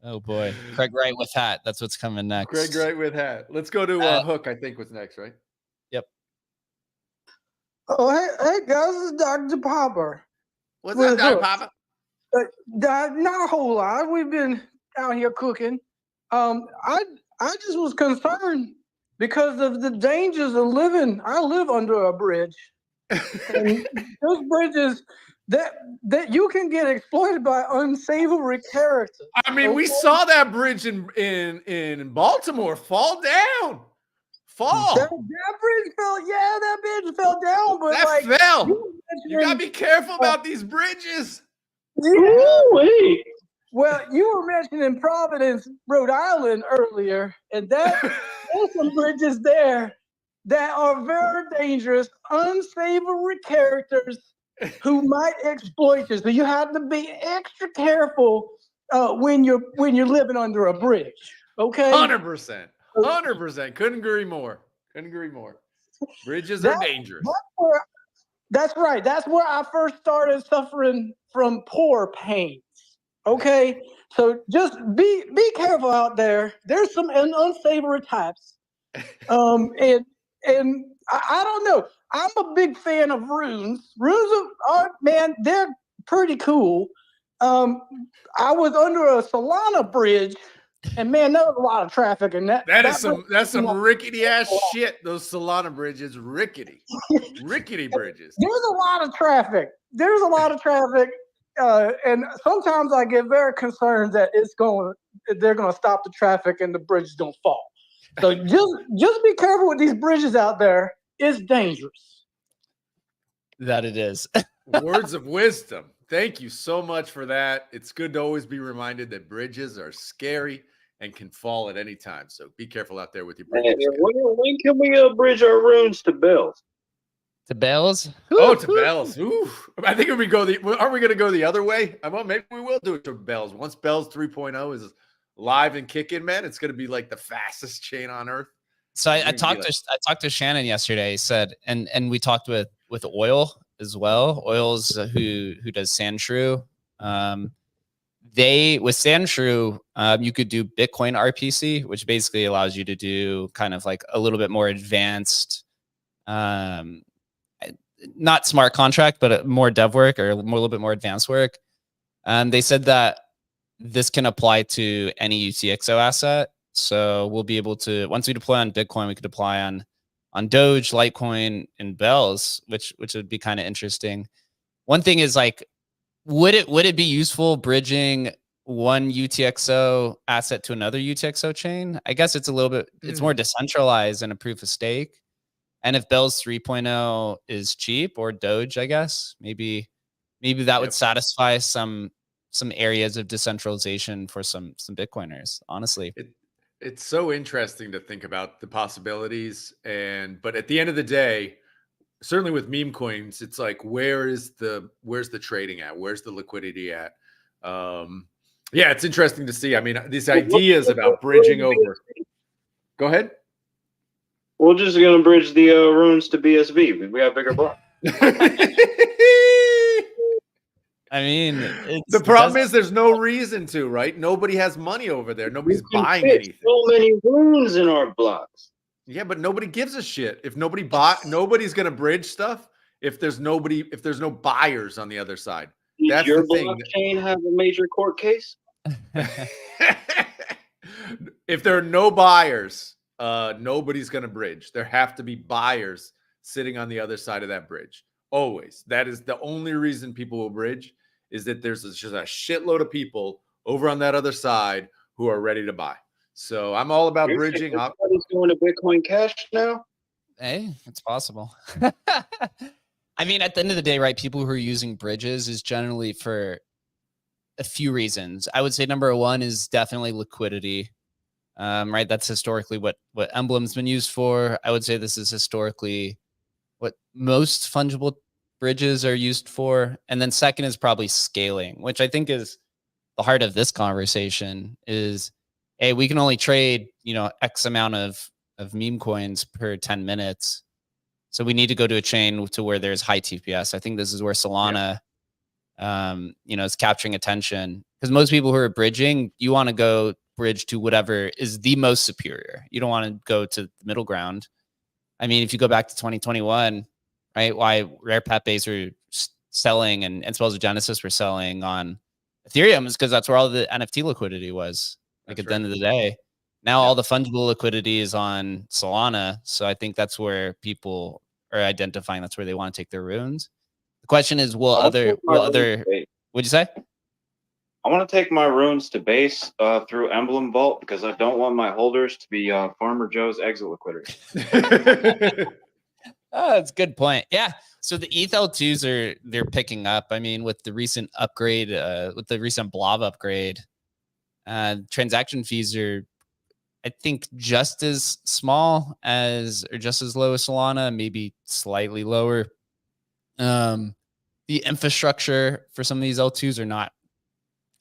Oh boy, Craig Wright with hat. That's what's coming next. Craig Wright with hat. Let's go to Hook. I think was next, right? Yep. Oh hey guys, it's Dr. Popper. What's up, Dr. Popper? Not a whole lot. We've been out here cooking. I just was concerned because of the dangers of living. I live under a bridge. And those bridges that you can get exploited by unsavory characters. I mean, we saw that bridge in Baltimore fall down. That bridge fell. Yeah, that bridge fell down. But that like, fell. You gotta be careful about these bridges. Yeah. Well, you were mentioning Providence, Rhode Island earlier, and there's some bridges there that are very dangerous, unsavory characters who might exploit you. So you have to be extra careful when you're living under a bridge. Okay. 100%. Couldn't agree more. Bridges are dangerous. That's right. That's where I first started suffering from poor pains. Okay. So just be careful out there. There's some unsavory types. And I don't know. I'm a big fan of runes. Runes are man, they're pretty cool. I was under a Solana bridge, and man, there was a lot of traffic in that. That's some rickety ass shit. Those Solana bridges, rickety bridges. There's a lot of traffic. And sometimes I get very concerned that they're going to stop the traffic and the bridge is going to fall. So just be careful with these bridges out there. It's dangerous. That it is. Words of wisdom. Thank you so much for that. It's good to always be reminded that bridges are scary and can fall at any time. So be careful out there with your bridges. When can we bridge our runes to bells? To bells? Oh, to bells. Ooh. I think if we go aren't we going to go the other way? Well, maybe we will do it to bells. Once Bells 3.0 is live and kicking, man, it's going to be like the fastest chain on earth. So I talked to Shannon yesterday. He said, and we talked with Oil as well. Oil's who does Sandshrew. With Sandshrew, you could do Bitcoin RPC, which basically allows you to do kind of like a little bit more advanced, not smart contract, but more dev work or a little bit more advanced work. They said that this can apply to any UTXO asset. So we'll be able to, once we deploy on Bitcoin, we could deploy on Doge, Litecoin, and Bells, which would be kind of interesting. One thing is like, would it be useful bridging one UTXO asset to another UTXO chain? I guess it's a little bit, it's more decentralized and a proof of stake. And if Bells 3.0 is cheap, or Doge, I guess, maybe that would satisfy some areas of decentralization for some Bitcoiners, honestly. It's so interesting to think about the possibilities. But at the end of the day, certainly with meme coins, it's like, where's the trading at? Where's the liquidity at? Yeah, it's interesting to see. I mean, these ideas about bridging over. Go ahead. We're just going to bridge the runes to BSV. We have bigger blocks. I mean, the problem is there's no reason to, right? Nobody has money over there. Nobody's buying anything. So many runes in our blocks. Yeah, but nobody gives a shit. If nobody's going to bridge stuff if there's no buyers on the other side. Does your blockchain have a major court case? If there are no buyers, nobody's going to bridge. There have to be buyers sitting on the other side of that bridge. Always. That is the only reason people will bridge, is that there's just a shitload of people over on that other side who are ready to buy. So I'm all about bridging. Everybody's going to Bitcoin Cash now? Hey, it's possible. I mean, at the end of the day, right, people who are using bridges is generally for a few reasons. I would say number one is definitely liquidity. Right? That's historically what Emblem's been used for. I would say this is historically what most fungible bridges are used for. And then second is probably scaling, which I think is the heart of this conversation is, hey, we can only trade, X amount of meme coins per 10 minutes. So we need to go to a chain to where there's high TPS. I think this is where Solana, is capturing attention, because most people who are bridging, you want to go bridge to whatever is the most superior. You don't want to go to the middle ground. I mean, if you go back to 2021, right, why Rare Pepes were selling and as well as Genesis were selling on Ethereum is because that's where all the NFT liquidity was. Like at the end of the day, now all the fungible liquidity is on Solana. So I think that's where people are identifying. That's where they want to take their runes. The question is, will other what'd you say? I want to take my runes to base through Emblem Vault because I don't want my holders to be Farmer Joe's exit liquidity. Oh, that's a good point. Yeah. So the ETH L2s they're picking up. I mean, with the recent upgrade, with the recent blob upgrade, transaction fees are, I think, just as small as or just as low as Solana, maybe slightly lower. The infrastructure for some of these L2s are not,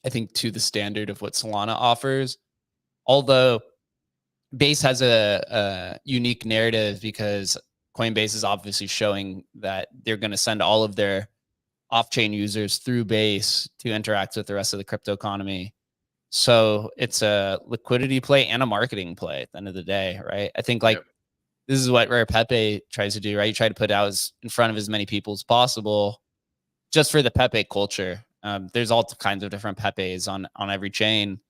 I think, to the standard of what Solana offers. Although Base has a unique narrative because Coinbase is obviously showing that they're going to send all of their off-chain users through Base to interact with the rest of the crypto economy. So it's a liquidity play and a marketing play at the end of the day, right? I think this is what Rare Pepe tries to do, right? You try to put out in front of as many people as possible just for the Pepe culture. There's all kinds of different Pepes on every chain.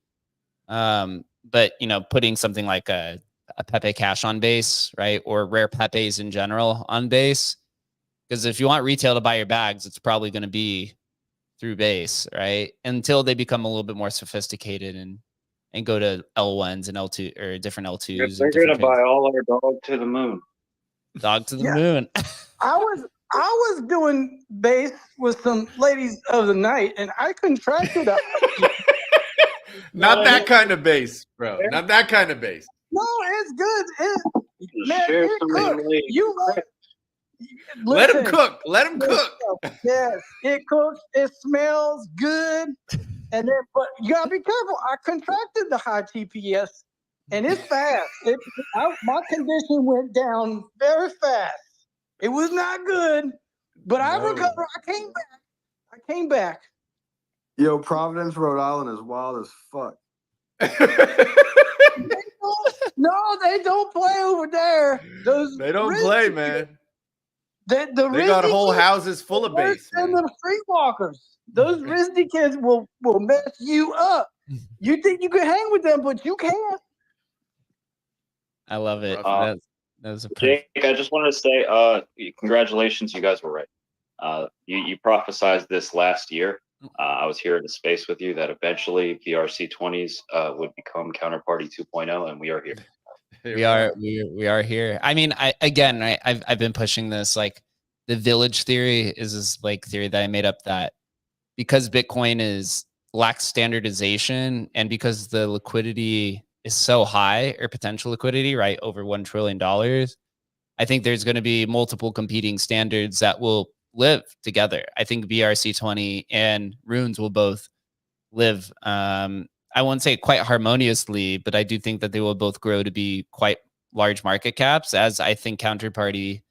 But, putting something like a Pepe Cash on Base, right? Or Rare Pepes in general on Base. Because if you want retail to buy your bags, it's probably going to be through Base, right? Until they become a little bit more sophisticated and go to L1s and L2 or different L2s. They're going to buy all our dog to the moon. Dog to the moon. I was doing Base with some ladies of the night, and I contracted a Not that kind of base, bro. Not that kind of base. No, it's good. Let him cook. Let him cook. Yes, it cooks. It smells good. And then, but you gotta be careful. I contracted the high TPS, and it's fast. My condition went down very fast. It was not good, but I recovered. I came back. Yo, Providence, Rhode Island is wild as fuck. No, they don't play over there. They don't play, man. They got whole houses full of base. And the streetwalkers. Those RISD kids will mess you up. You think you can hang with them, but you can't. I love it. That was a Jake, I just wanted to say, congratulations, you guys were right. You prophesized this last year. I was here in the space with you that eventually BRC20s would become Counterparty 2.0, and we are here. We are here. I mean, I've been pushing this, like the village theory is this like theory that I made up that because Bitcoin lacks standardization and because the liquidity is so high, or potential liquidity, right, over $1 trillion, I think there's going to be multiple competing standards that will live together. I think BRC20 and Runes will both live, I won't say quite harmoniously, but I do think that they will both grow to be quite large market caps, as I think Counterparty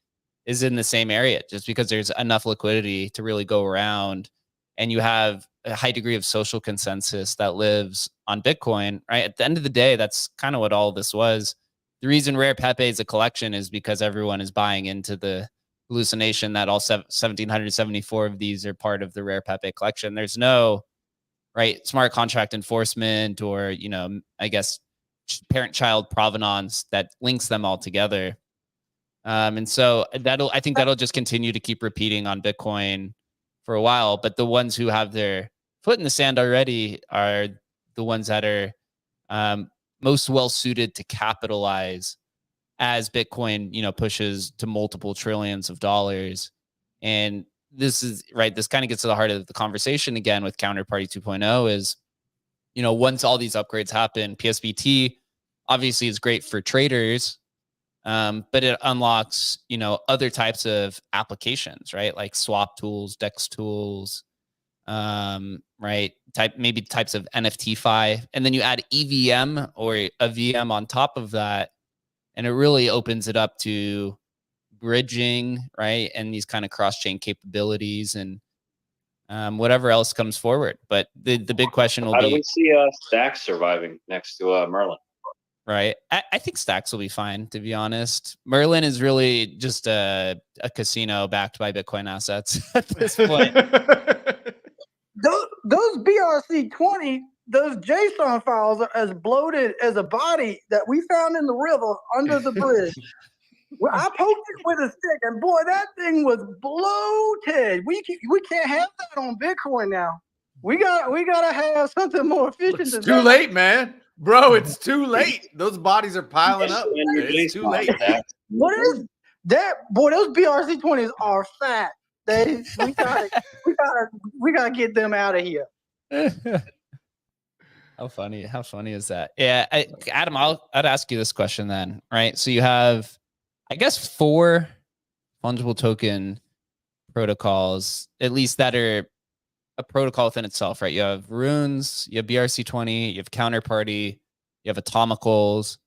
is in the same area, just because there's enough liquidity to really go around, and you have a high degree of social consensus that lives on Bitcoin, right? At the end of the day, that's kind of what all this was. The reason Rare Pepe is a collection is because everyone is buying into the hallucination that all 1,774 of these are part of the Rare Pepe collection. There's no smart contract enforcement or, I guess, parent-child provenance that links them all together. And so I think that'll just continue to keep repeating on Bitcoin for a while. But the ones who have their foot in the sand already are the ones that are most well-suited to capitalize as Bitcoin, pushes to multiple trillions of dollars. And this is this kind of gets to the heart of the conversation again with Counterparty 2.0 is, once all these upgrades happen, PSBT obviously is great for traders, but it unlocks, other types of applications, right? Like swap tools, DEX tools, maybe types of NFTFi. And then you add EVM or a VM on top of that, and it really opens it up to bridging, right? And these kind of cross-chain capabilities and whatever else comes forward. But the big question will be... How do we see Stacks surviving next to Merlin? Right. I think Stacks will be fine, to be honest. Merlin is really just a casino backed by Bitcoin assets at this point. Those BRC20, those JSON files are as bloated as a body that we found in the river under the bridge. Well, I poked it with a stick, and boy, that thing was bloated. We can't have that on Bitcoin now. We gotta have something more efficient It's than too that. late, man. Bro, it's too late. Those bodies are piling up. It's too late. What is that? Boy, those BRC20s are fat. We gotta get them out of here. How funny is that? Yeah, Adam, I'd ask you this question then, right? So you have, I guess, 4 fungible token protocols, at least that are a protocol within itself, right? You have Runes, you have BRC20, you have Counterparty, you have Atomicals,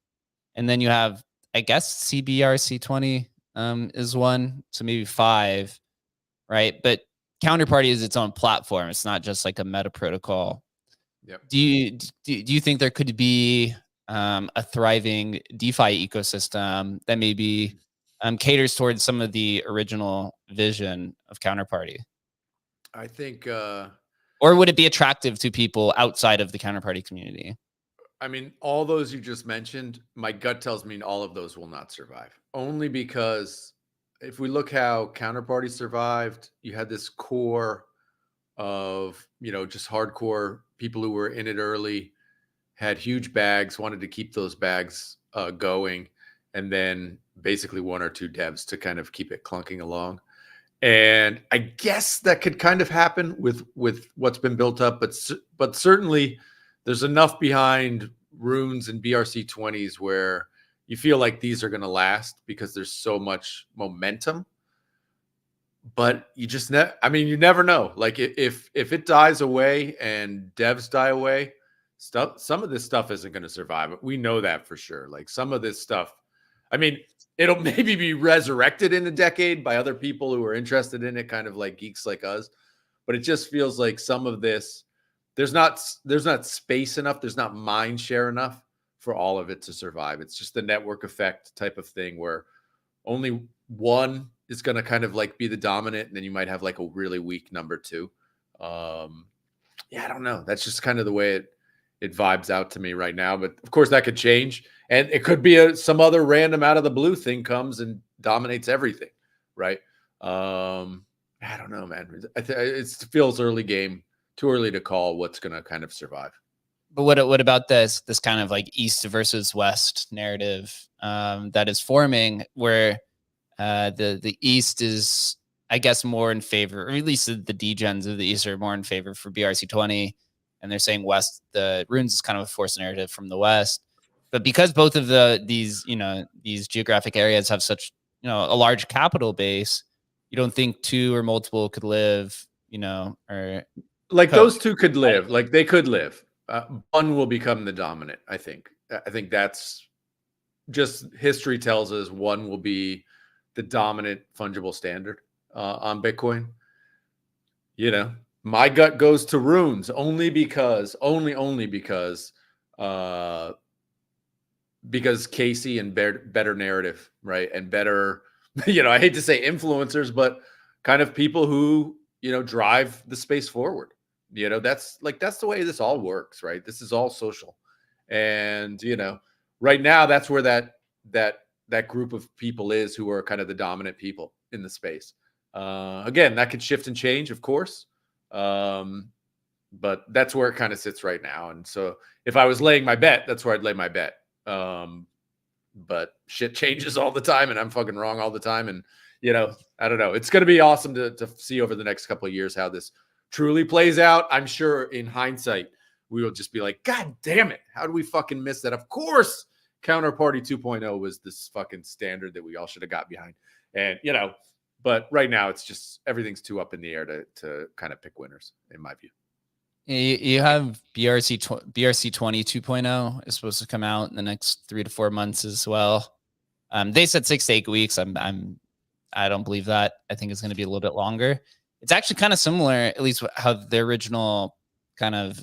and then you have, I guess, CBRC20 is one, so maybe 5, right? But Counterparty is its own platform. It's not just like a meta protocol. Yep. Do you think there could be a thriving DeFi ecosystem that maybe caters towards some of the original vision of Counterparty? I think, or would it be attractive to people outside of the Counterparty community? I mean, all those you just mentioned, my gut tells me all of those will not survive. Only because if we look how Counterparty survived, you had this core of, just hardcore people who were in it early, had huge bags, wanted to keep those bags going, and then basically 1 or 2 devs to kind of keep it clunking along. And I guess that could kind of happen with what's been built up, but certainly there's enough behind Runes and BRC20s where you feel like these are going to last because there's so much momentum. But you just you never know. Like if it dies away and devs die away, some of this stuff isn't going to survive. We know that for sure. Like some of this stuff, it'll maybe be resurrected in a decade by other people who are interested in it, kind of like geeks like us. But it just feels like some of this, there's not space enough, there's not mind share enough for all of it to survive. It's just the network effect type of thing where only one is going to kind of like be the dominant, and then you might have like a really weak number 2. I don't know. That's just kind of the way it vibes out to me right now. But of course that could change, and it could be some other random out of the blue thing comes and dominates everything, right? I don't know, man. It feels early game, too early to call what's going to kind of survive. But what about this kind of like East versus West narrative that is forming, where the East is, I guess, more in favor, or at least the degens of the East are more in favor for BRC20, and they're saying West, the Runes is kind of a forced narrative from the West. But because both of these geographic areas have such, a large capital base, you don't think 2 or multiple could live, or like those 2 could live, like they could live. One will become the dominant. I think that's just history tells us one will be the dominant fungible standard on Bitcoin. My gut goes to Runes only because Casey and better narrative, right? And better, I hate to say influencers, but kind of people who, drive the space forward. That's the way this all works, right? This is all social. And, right now that's where that group of people is who are kind of the dominant people in the space. Again, that could shift and change, of course. But that's where it kind of sits right now. And so if I was laying my bet, that's where I'd lay my bet. But shit changes all the time, and I'm fucking wrong all the time. And, I don't know. It's going to be awesome to see over the next couple of years how this truly plays out. I'm sure in hindsight, we will just be like, God damn it. How do we fucking miss that? Of course, Counterparty 2.0 was this fucking standard that we all should have got behind. And, but right now it's just everything's too up in the air to kind of pick winners, in my view. You have BRC20 2.0 is supposed to come out in the next 3 to 4 months as well. They said 6 to 8 weeks. I don't believe that. I think it's going to be a little bit longer. It's actually kind of similar, at least how the original kind of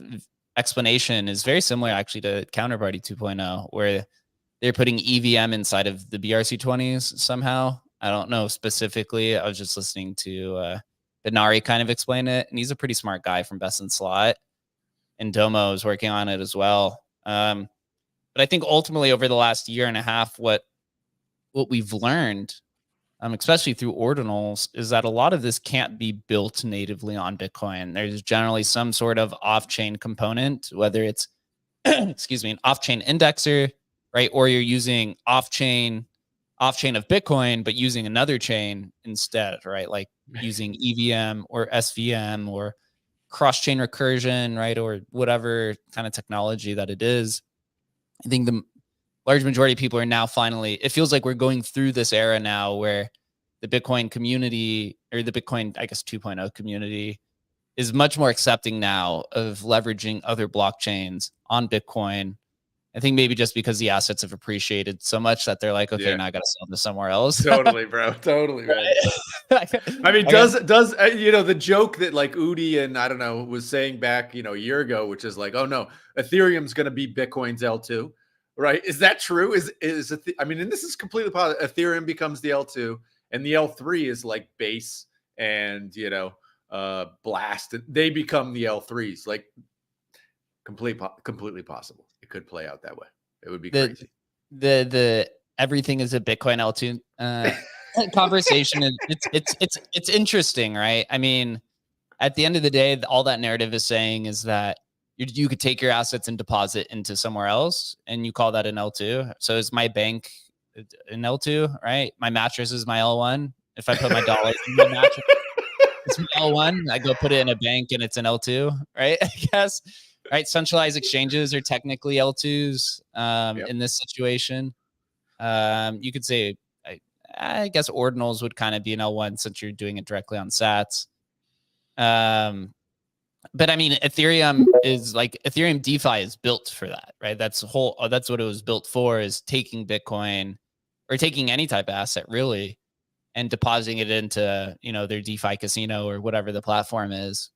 explanation is very similar actually to Counterparty 2.0, where they're putting EVM inside of the BRC20s somehow. I don't know specifically. I was just listening to Benari kind of explain it, and he's a pretty smart guy from Best in Slot, and Domo is working on it as well. But I think ultimately over the last year and a half, what what we've learned, especially through ordinals, is that a lot of this can't be built natively on Bitcoin. There's generally some sort of off-chain component, whether it's, excuse me, an off-chain indexer, right? Or you're using off-chain of Bitcoin, but using another chain instead, right? Like using EVM or SVM or cross-chain recursion, right? Or whatever kind of technology that it is. I think the large majority of people are now finally, it feels like we're going through this era now where the Bitcoin community, or the Bitcoin, I guess, 2.0 community, is much more accepting now of leveraging other blockchains on Bitcoin. I think maybe just because the assets have appreciated so much that they're like, okay, now I got to sell this somewhere else. Totally, bro. Totally, man. I mean, does the joke that like Udi and I don't know was saying back, a year ago, which is like, oh no, Ethereum's going to be Bitcoin's L2, right? Is that true? And this is completely positive. Ethereum becomes the L2, and the L3 is like Base and Blast. They become the L3s. Like completely possible. It could play out that way. It would be crazy. The everything is a Bitcoin L2 conversation, and it's interesting, right? I mean, at the end of the day, all that narrative is saying is that you could take your assets and deposit into somewhere else, and you call that an L2. So is my bank an L2, right? My mattress is my L1. If I put my dollars in my mattress, it's my L1. I go put it in a bank, and it's an L2, right? I guess. Right, centralized exchanges are technically L2s in this situation. You could say, I guess ordinals would kind of be an L1 since you're doing it directly on Sats. But I mean, Ethereum DeFi is built for that, right? That's what it was built for, is taking Bitcoin or taking any type of asset really and depositing it into, their DeFi casino or whatever the platform is.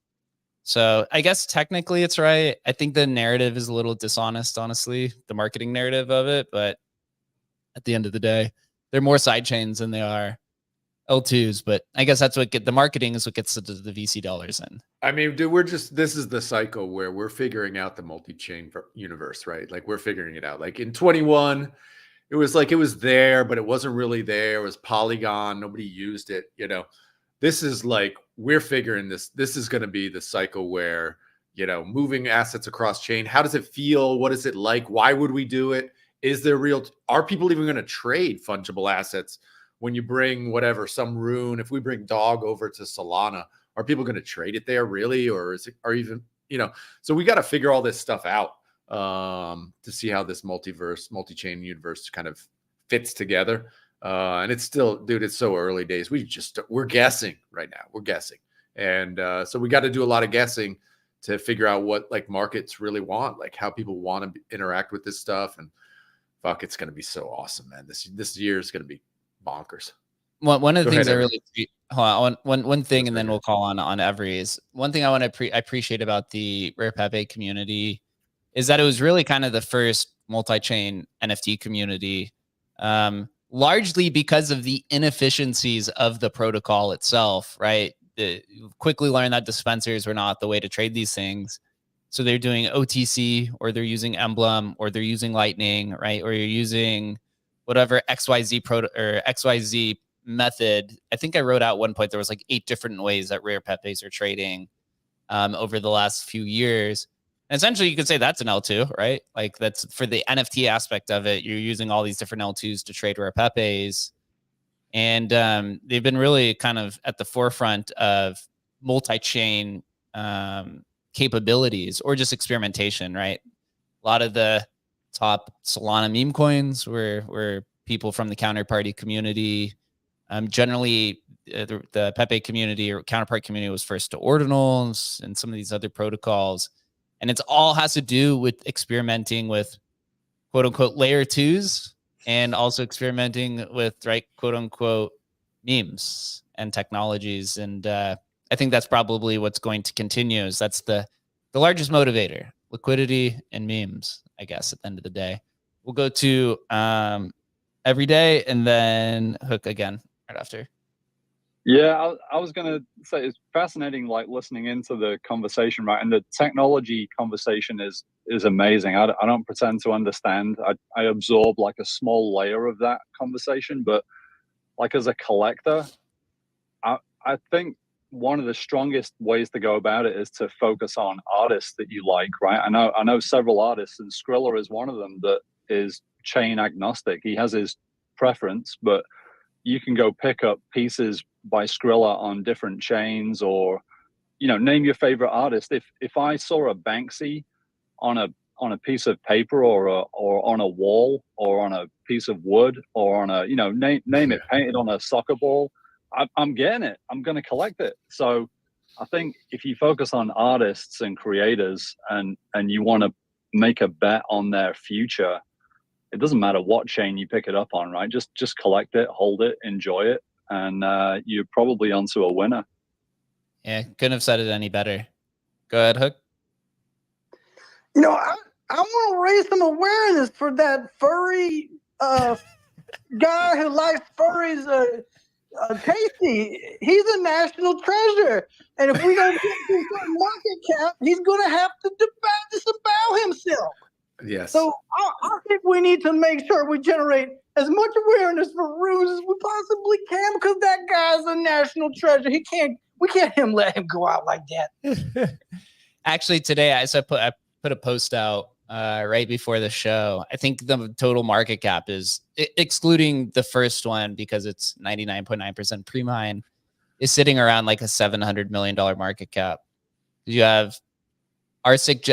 So I guess technically it's right. I think the narrative is a little dishonest, honestly, the marketing narrative of it. But at the end of the day, they're more side chains than they are L2s. But I guess that's the marketing is what gets the VC dollars in. I mean, dude, this is the cycle where we're figuring out the multi-chain universe, right? Like we're figuring it out. Like in 21, it was like it was there, but it wasn't really there. It was Polygon. Nobody used it, This is like, we're figuring this. This is going to be the cycle where, moving assets across chain. How does it feel? What is it like? Why would we do it? Are people even going to trade fungible assets when you bring some rune? If we bring dog over to Solana, are people going to trade it there really? Or so we got to figure all this stuff out to see how this multi-chain universe kind of fits together. And it's still, dude, it's so early days. We're guessing right now. We're guessing. And so we got to do a lot of guessing to figure out what like markets really want, like how people want to interact with this stuff. And fuck, it's going to be so awesome, man. This year is going to be bonkers. One of the things I really, hold on, one thing, and then we'll call on Every, is one thing I appreciate about the Rare Pepe community is that it was really kind of the first multi-chain NFT community. Largely because of the inefficiencies of the protocol itself, right? Quickly learned that dispensers were not the way to trade these things. So they're doing OTC, or they're using Emblem, or they're using Lightning, right? Or you're using whatever XYZ method. I think I wrote out at one point there was like 8 different ways that Rare Pepes are trading over the last few years. And essentially, you could say that's an L2, right? Like that's for the NFT aspect of it. You're using all these different L2s to trade Rare Pepes. And they've been really kind of at the forefront of multi-chain capabilities or just experimentation, right? A lot of the top Solana meme coins were people from the Counterparty community. Generally, the Pepe community or Counterparty community was first to ordinals and some of these other protocols. And it's all has to do with experimenting with quote unquote layer 2s and also experimenting with, right, quote unquote memes and technologies. And I think that's probably what's going to continue. Is that's the largest motivator, liquidity and memes, I guess, at the end of the day. We'll go to Every Day and then Hook again right after. Yeah, I was going to say it's fascinating, like listening into the conversation, right? And the technology conversation is amazing. I don't pretend to understand. I absorb like a small layer of that conversation, but like as a collector, I think one of the strongest ways to go about it is to focus on artists that you like, right? I know several artists, and Skrilla is one of them that is chain agnostic. He has his preference, but you can go pick up pieces by Skrilla on different chains, or name your favorite artist. If I saw a Banksy on a piece of paper, or on a wall, or on a piece of wood, or on a name it, painted on a soccer ball, I'm getting it. I'm going to collect it. So I think if you focus on artists and creators, and you want to make a bet on their future, it doesn't matter what chain you pick it up on, right? Just collect it, hold it, enjoy it, and you're probably onto a winner. Yeah, couldn't have said it any better. Go ahead, Hook. I want to raise some awareness for that furry guy who likes furries. Casey, he's a national treasure, and if we don't get to a certain market cap, he's going to have to disavow himself. Yes. So I think we need to make sure we generate as much awareness for Runes as we possibly can, because that guy's a national treasure. We can't let him go out like that. Actually, today I put a post out right before the show. I think the total market cap is, excluding the first one because it's 99.9% pre-mine, is sitting around like a $700 million market cap. You have Arsic,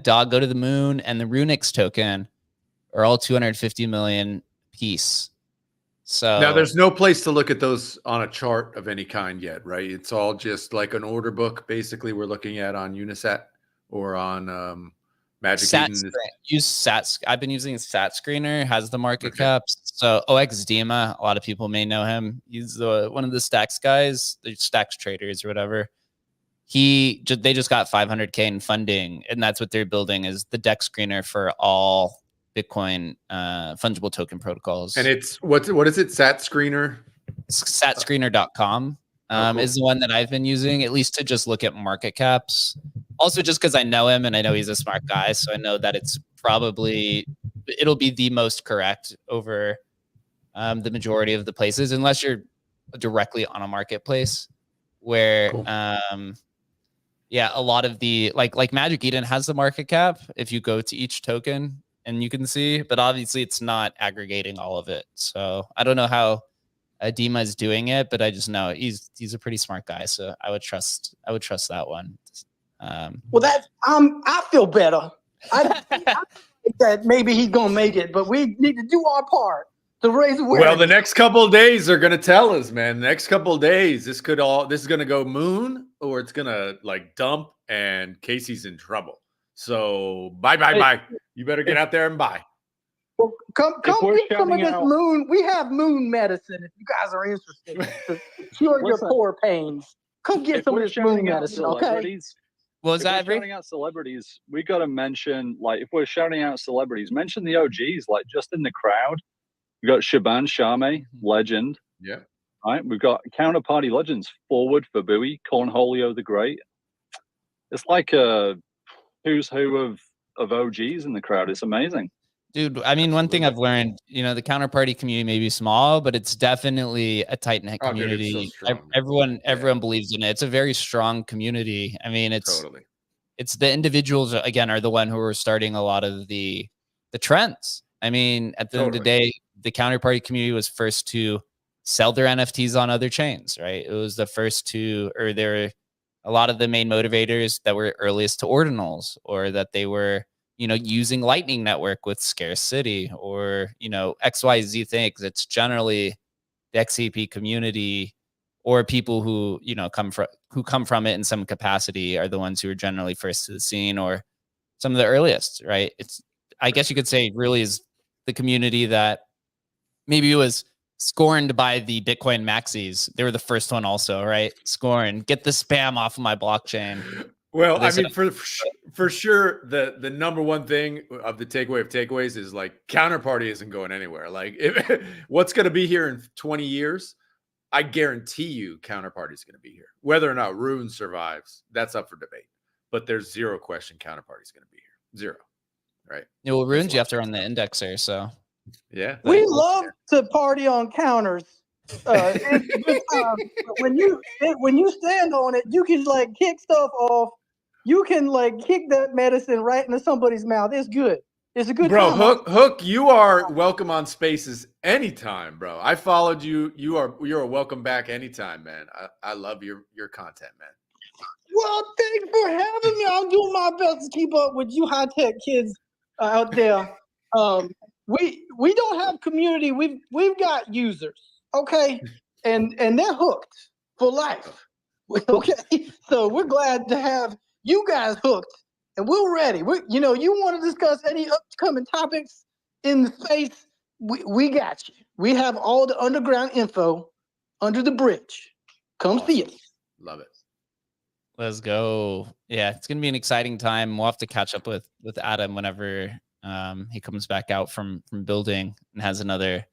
Dog Go to the Moon, and the Runix token are all 250 million piece. So now there's no place to look at those on a chart of any kind yet, right? It's all just like an order book. Basically, we're looking at on Unisat or on Magic Eden. I've been using Sat Screener, has the market caps. So OX Dima, a lot of people may know him. He's one of the Stacks guys, the Stacks traders or whatever. They just got 500K in funding, and that's what they're building, is the deck screener for all Bitcoin fungible token protocols. And it's what is it? Sat Screener? Satscreener.com cool. is the one that I've been using, at least to just look at market caps. Also, just because I know him and I know he's a smart guy, so I know that it'll be the most correct over the majority of the places, unless you're directly on a marketplace where cool. a lot of the like Magic Eden has the market cap if you go to each token and you can see, but obviously it's not aggregating all of it. So I don't know how Dima is doing it, but I just know he's a pretty smart guy, so I would trust that one. Well, I feel better. I think that maybe he's gonna make it, but we need to do our part to raise awareness. Well, the next couple of days are gonna tell us, man. The next couple of days, this is gonna go moon, or it's gonna like dump, and Casey's in trouble. So bye. You better get out there and buy. Well, come get some of this moon. We have moon medicine if you guys are interested to cure your core pains. Come get some of this moon medicine, okay? What was that? Shouting out celebrities, we got to mention, like, if we're shouting out celebrities, mention the OGs, like just in the crowd. We got Shaban Shame, legend. Yeah. Right. We've got Counterparty legends, Forward for Bowie, Cornholio the Great. It's like a who's who of OGs in the crowd. It's amazing. Dude, I mean, one thing I've learned, the Counterparty community may be small, but it's definitely a tight-knit community. So everyone believes in it. It's a very strong community. I mean, it's the individuals, again, are the one who are starting a lot of the trends. I mean, at the end of the day, the Counterparty community was first to sell their NFTs on other chains, right? It was the first there were a lot of the main motivators that were earliest to ordinals, or that they were using Lightning Network with scarcity, or, XYZ things. It's generally the XCP community, or people who, come from it in some capacity, are the ones who are generally first to the scene, or some of the earliest, right? I guess you could say really is the community that maybe it was scorned by the Bitcoin maxis. They were the first one also, right? Scorn, get the spam off of my blockchain. Well, I mean, for sure, the number one thing of the takeaway of takeaways is like Counterparty isn't going anywhere. Like, what's going to be here in 20 years? I guarantee you Counterparty is going to be here. Whether or not Rune survives, that's up for debate. But there's zero question Counterparty is going to be here. Zero. Right. Yeah, well, Runes, you have to run the indexer. So yeah, we love to party on counters. It's a good time. But when you stand on it, you can like kick stuff off. You can like kick that medicine right into somebody's mouth. It's good. It's a good bro, time. Hook, you are welcome on Spaces anytime, bro. I followed you. You're welcome back anytime, man. I love your content, man. Well, thanks for having me. I'll do my best to keep up with you high tech kids out there. We don't have community. We've got users, okay, and they're hooked for life. Okay, so we're glad to have you guys hooked, and we're ready. You want to discuss any upcoming topics in the space? We got you. We have all the underground info under the bridge. Come see us. Love it. Let's go. Yeah, it's gonna be an exciting time. We'll have to catch up with Adam whenever he comes back out from building and has another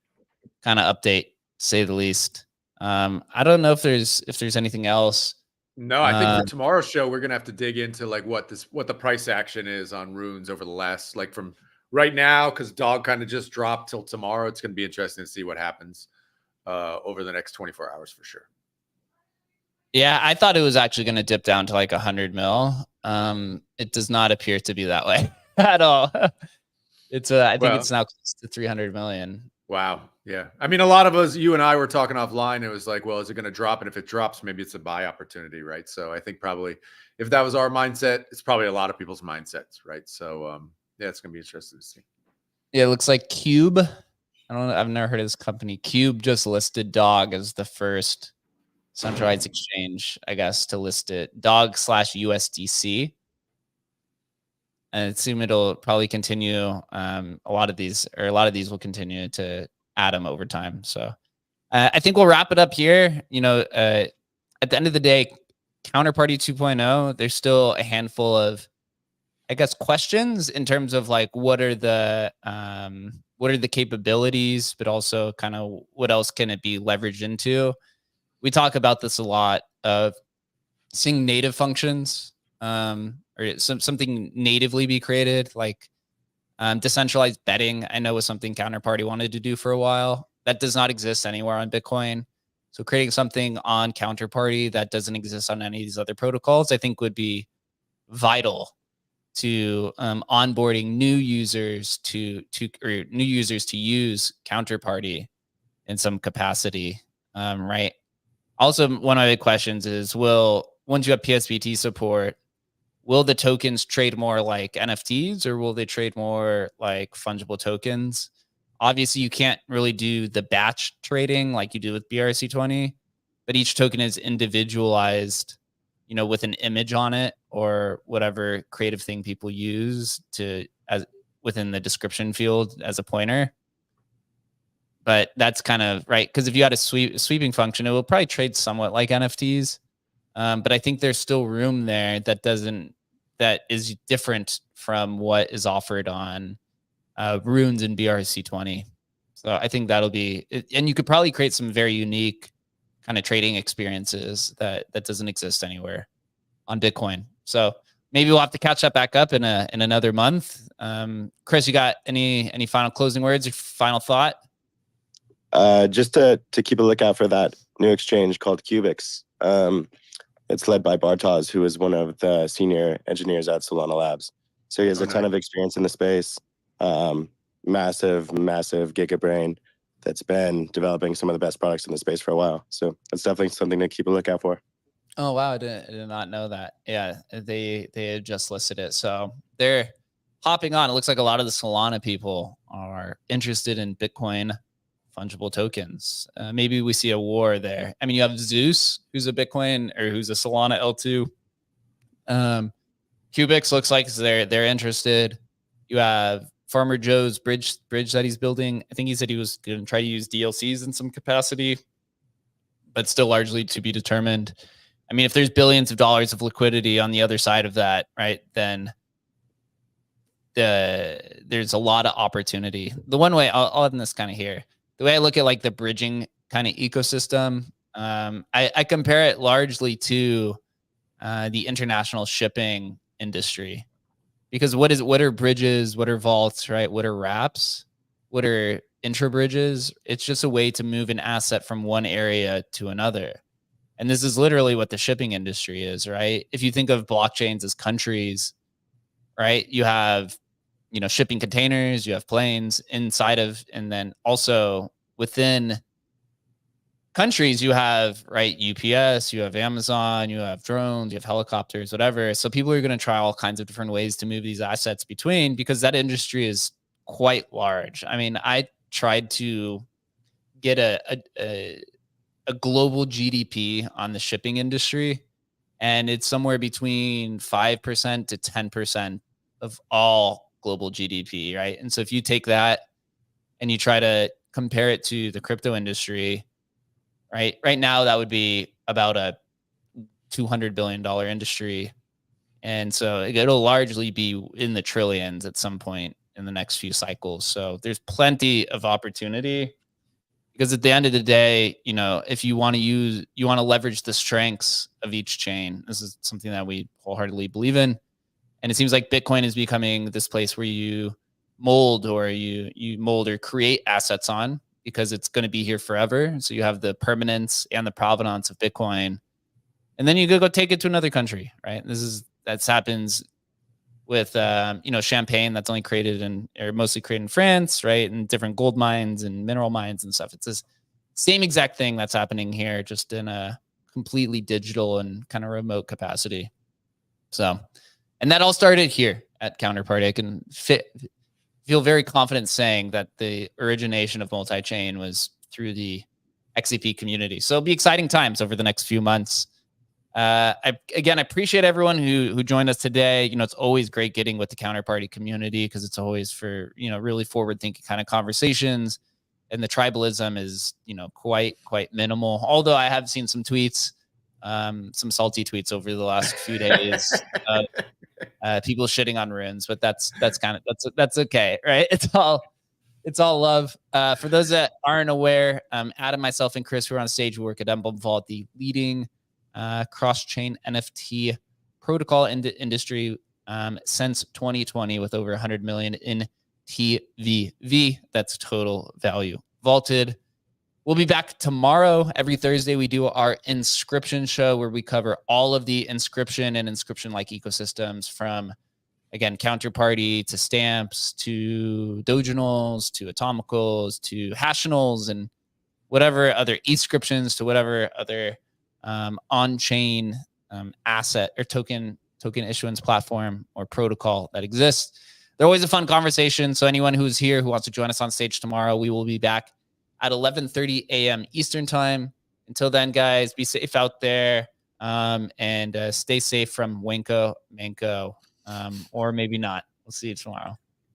kind of update, to say the least. I don't know if there's anything else. No, I think for tomorrow's show we're gonna have to dig into like what the price action is on Runes over the last, like, from right now, because Dog kind of just dropped till tomorrow. It's gonna be interesting to see what happens over the next 24 hours for sure. Yeah, I thought it was actually going to dip down to like 100 mil. It does not appear to be that way at all. I think it's now close to 300 million. Wow. Yeah. I mean, a lot of us, you and I were talking offline. It was like, well, is it going to drop? And if it drops, maybe it's a buy opportunity, right? So I think probably if that was our mindset, it's probably a lot of people's mindsets, right? So yeah, it's going to be interesting to see. Yeah, it looks like Cube. I don't know. I've never heard of this company. Cube just listed Dog as the first centralized exchange, I guess, to list it. Dog/USDC. And I assume it'll probably continue. A lot of these will continue to add them over time. So I think we'll wrap it up here. At the end of the day, Counterparty 2.0, there's still a handful of, I guess, questions in terms of like what are the capabilities, but also kind of what else can it be leveraged into. We talk about this a lot of seeing native functions, or something natively be created, like decentralized betting. I know was something Counterparty wanted to do for a while. That does not exist anywhere on Bitcoin. So creating something on Counterparty that doesn't exist on any of these other protocols, I think would be vital to onboarding new users to use Counterparty in some capacity, right? Also, one of my big questions is, once you have PSBT support, will the tokens trade more like NFTs or will they trade more like fungible tokens? Obviously, you can't really do the batch trading like you do with BRC20, but each token is individualized, with an image on it or whatever creative thing people use as within the description field as a pointer. But that's kind of right, because if you had a sweeping function, it will probably trade somewhat like NFTs. But I think there's still room there that is different from what is offered on Runes and BRC20. So I think that'll be, and you could probably create some very unique kind of trading experiences that doesn't exist anywhere on Bitcoin. So maybe we'll have to catch that back up in another month. Chris, you got any final closing words or final thought? Just to keep a lookout for that new exchange called Cubix. It's led by Bartosz, who is one of the senior engineers at Solana Labs. So he has a ton of experience in the space. Massive gigabrain that's been developing some of the best products in the space for a while. So that's definitely something to keep a lookout for. Oh, wow. I did not know that. Yeah, they had just listed it. So they're hopping on. It looks like a lot of the Solana people are interested in Bitcoin fungible tokens. Maybe we see a war there. I mean, you have Zeus, who's a Bitcoin or who's a Solana L2. Cubix looks like they're interested. You have Farmer Joe's bridge that he's building. I think he said he was going to try to use DLCs in some capacity, but still largely to be determined. I mean, if there's billions of dollars of liquidity on the other side of that, right, then there's a lot of opportunity. The one way I'll end this kind of here. The way I look at like the bridging kind of ecosystem I compare it largely to the international shipping industry, because what are bridges? What are vaults? Right? What are wraps? What are intra bridges? It's just a way to move an asset from one area to another. And this is literally what the shipping industry is, right? If you think of blockchains as countries, right? You have, shipping containers, you have planes inside of, and then also within countries, you have, right, UPS, you have Amazon, you have drones, you have helicopters, whatever. So people are going to try all kinds of different ways to move these assets between, because that industry is quite large. I mean, I tried to get a global GDP on the shipping industry, and it's somewhere between 5% to 10% of all global GDP, right? And so if you take that and you try to compare it to the crypto industry, right now that would be about a $200 billion industry. And so it'll largely be in the trillions at some point in the next few cycles. So there's plenty of opportunity, because at the end of the day, if you want to leverage the strengths of each chain. This is something that we wholeheartedly believe in. And it seems like Bitcoin is becoming this place where you mold or create assets on, because it's going to be here forever. So you have the permanence and the provenance of Bitcoin. And then you go take it to another country, right? That happens with champagne that's only mostly created in France, right? And different gold mines and mineral mines and stuff. It's this same exact thing that's happening here, just in a completely digital and kind of remote capacity. So, and that all started here at Counterparty. I can feel very confident saying that the origination of multi-chain was through the XCP community. So it'll be exciting times over the next few months. I appreciate everyone who joined us today. It's always great getting with the Counterparty community, because it's always for, really forward thinking kind of conversations. And the tribalism is, quite minimal. Although I have seen some tweets, some salty tweets over the last few days, people shitting on runes, but that's okay, right? It's all love. For those that aren't aware, Adam, myself, and Chris, who are on stage, we work at Emblem Vault, the leading cross-chain NFT protocol in the industry since 2020, with over 100 million in TVV. That's total value vaulted. We'll be back tomorrow. Every Thursday, we do our Inscription show, where we cover all of the Inscription and Inscription-like ecosystems, from, again, Counterparty to stamps to doginals to atomicals to hashinals and whatever other e-scriptions to whatever other on-chain asset or token issuance platform or protocol that exists. They're always a fun conversation. So anyone who's here who wants to join us on stage tomorrow, we will be back at 11:30 a.m. Eastern time. Until then, guys, be safe out there, and stay safe from Winko, Manko, or maybe not. We'll see you tomorrow.